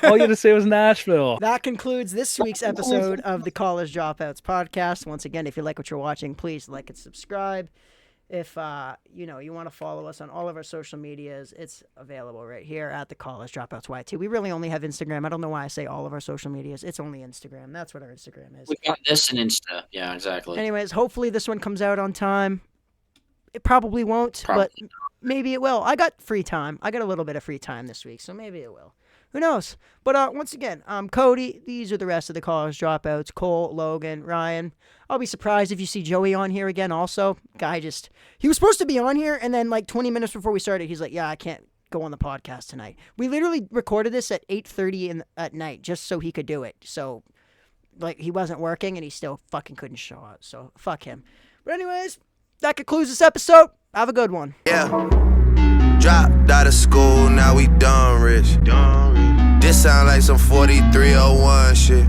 All you had to say was Nashville. That concludes this week's episode of the College Dropouts podcast. Once again, if you like what you're watching, please like and subscribe. If you want to follow us on all of our social medias, it's available right here at the College Dropouts YT. We really only have Instagram. I don't know why I say all of our social medias. It's only Instagram. That's what our Instagram is. We got this and Insta. Yeah, exactly. Anyways, hopefully this one comes out on time. It probably won't, but maybe it will. I got free time. I got a little bit of free time this week, so maybe it will. Who knows? But once again, I'm Cody. These are the rest of the College Dropouts. Cole, Logan, Ryan. I'll be surprised if you see Joey on here again also. He was supposed to be on here, and then like 20 minutes before we started, he's like, yeah, I can't go on the podcast tonight. We literally recorded this at 8:30 at night just so he could do it. So, like, he wasn't working, and he still fucking couldn't show up. So, fuck him. But anyways, that concludes this episode. Have a good one. Yeah. Dropped out of school, now we done rich. This sound like some 4301 shit.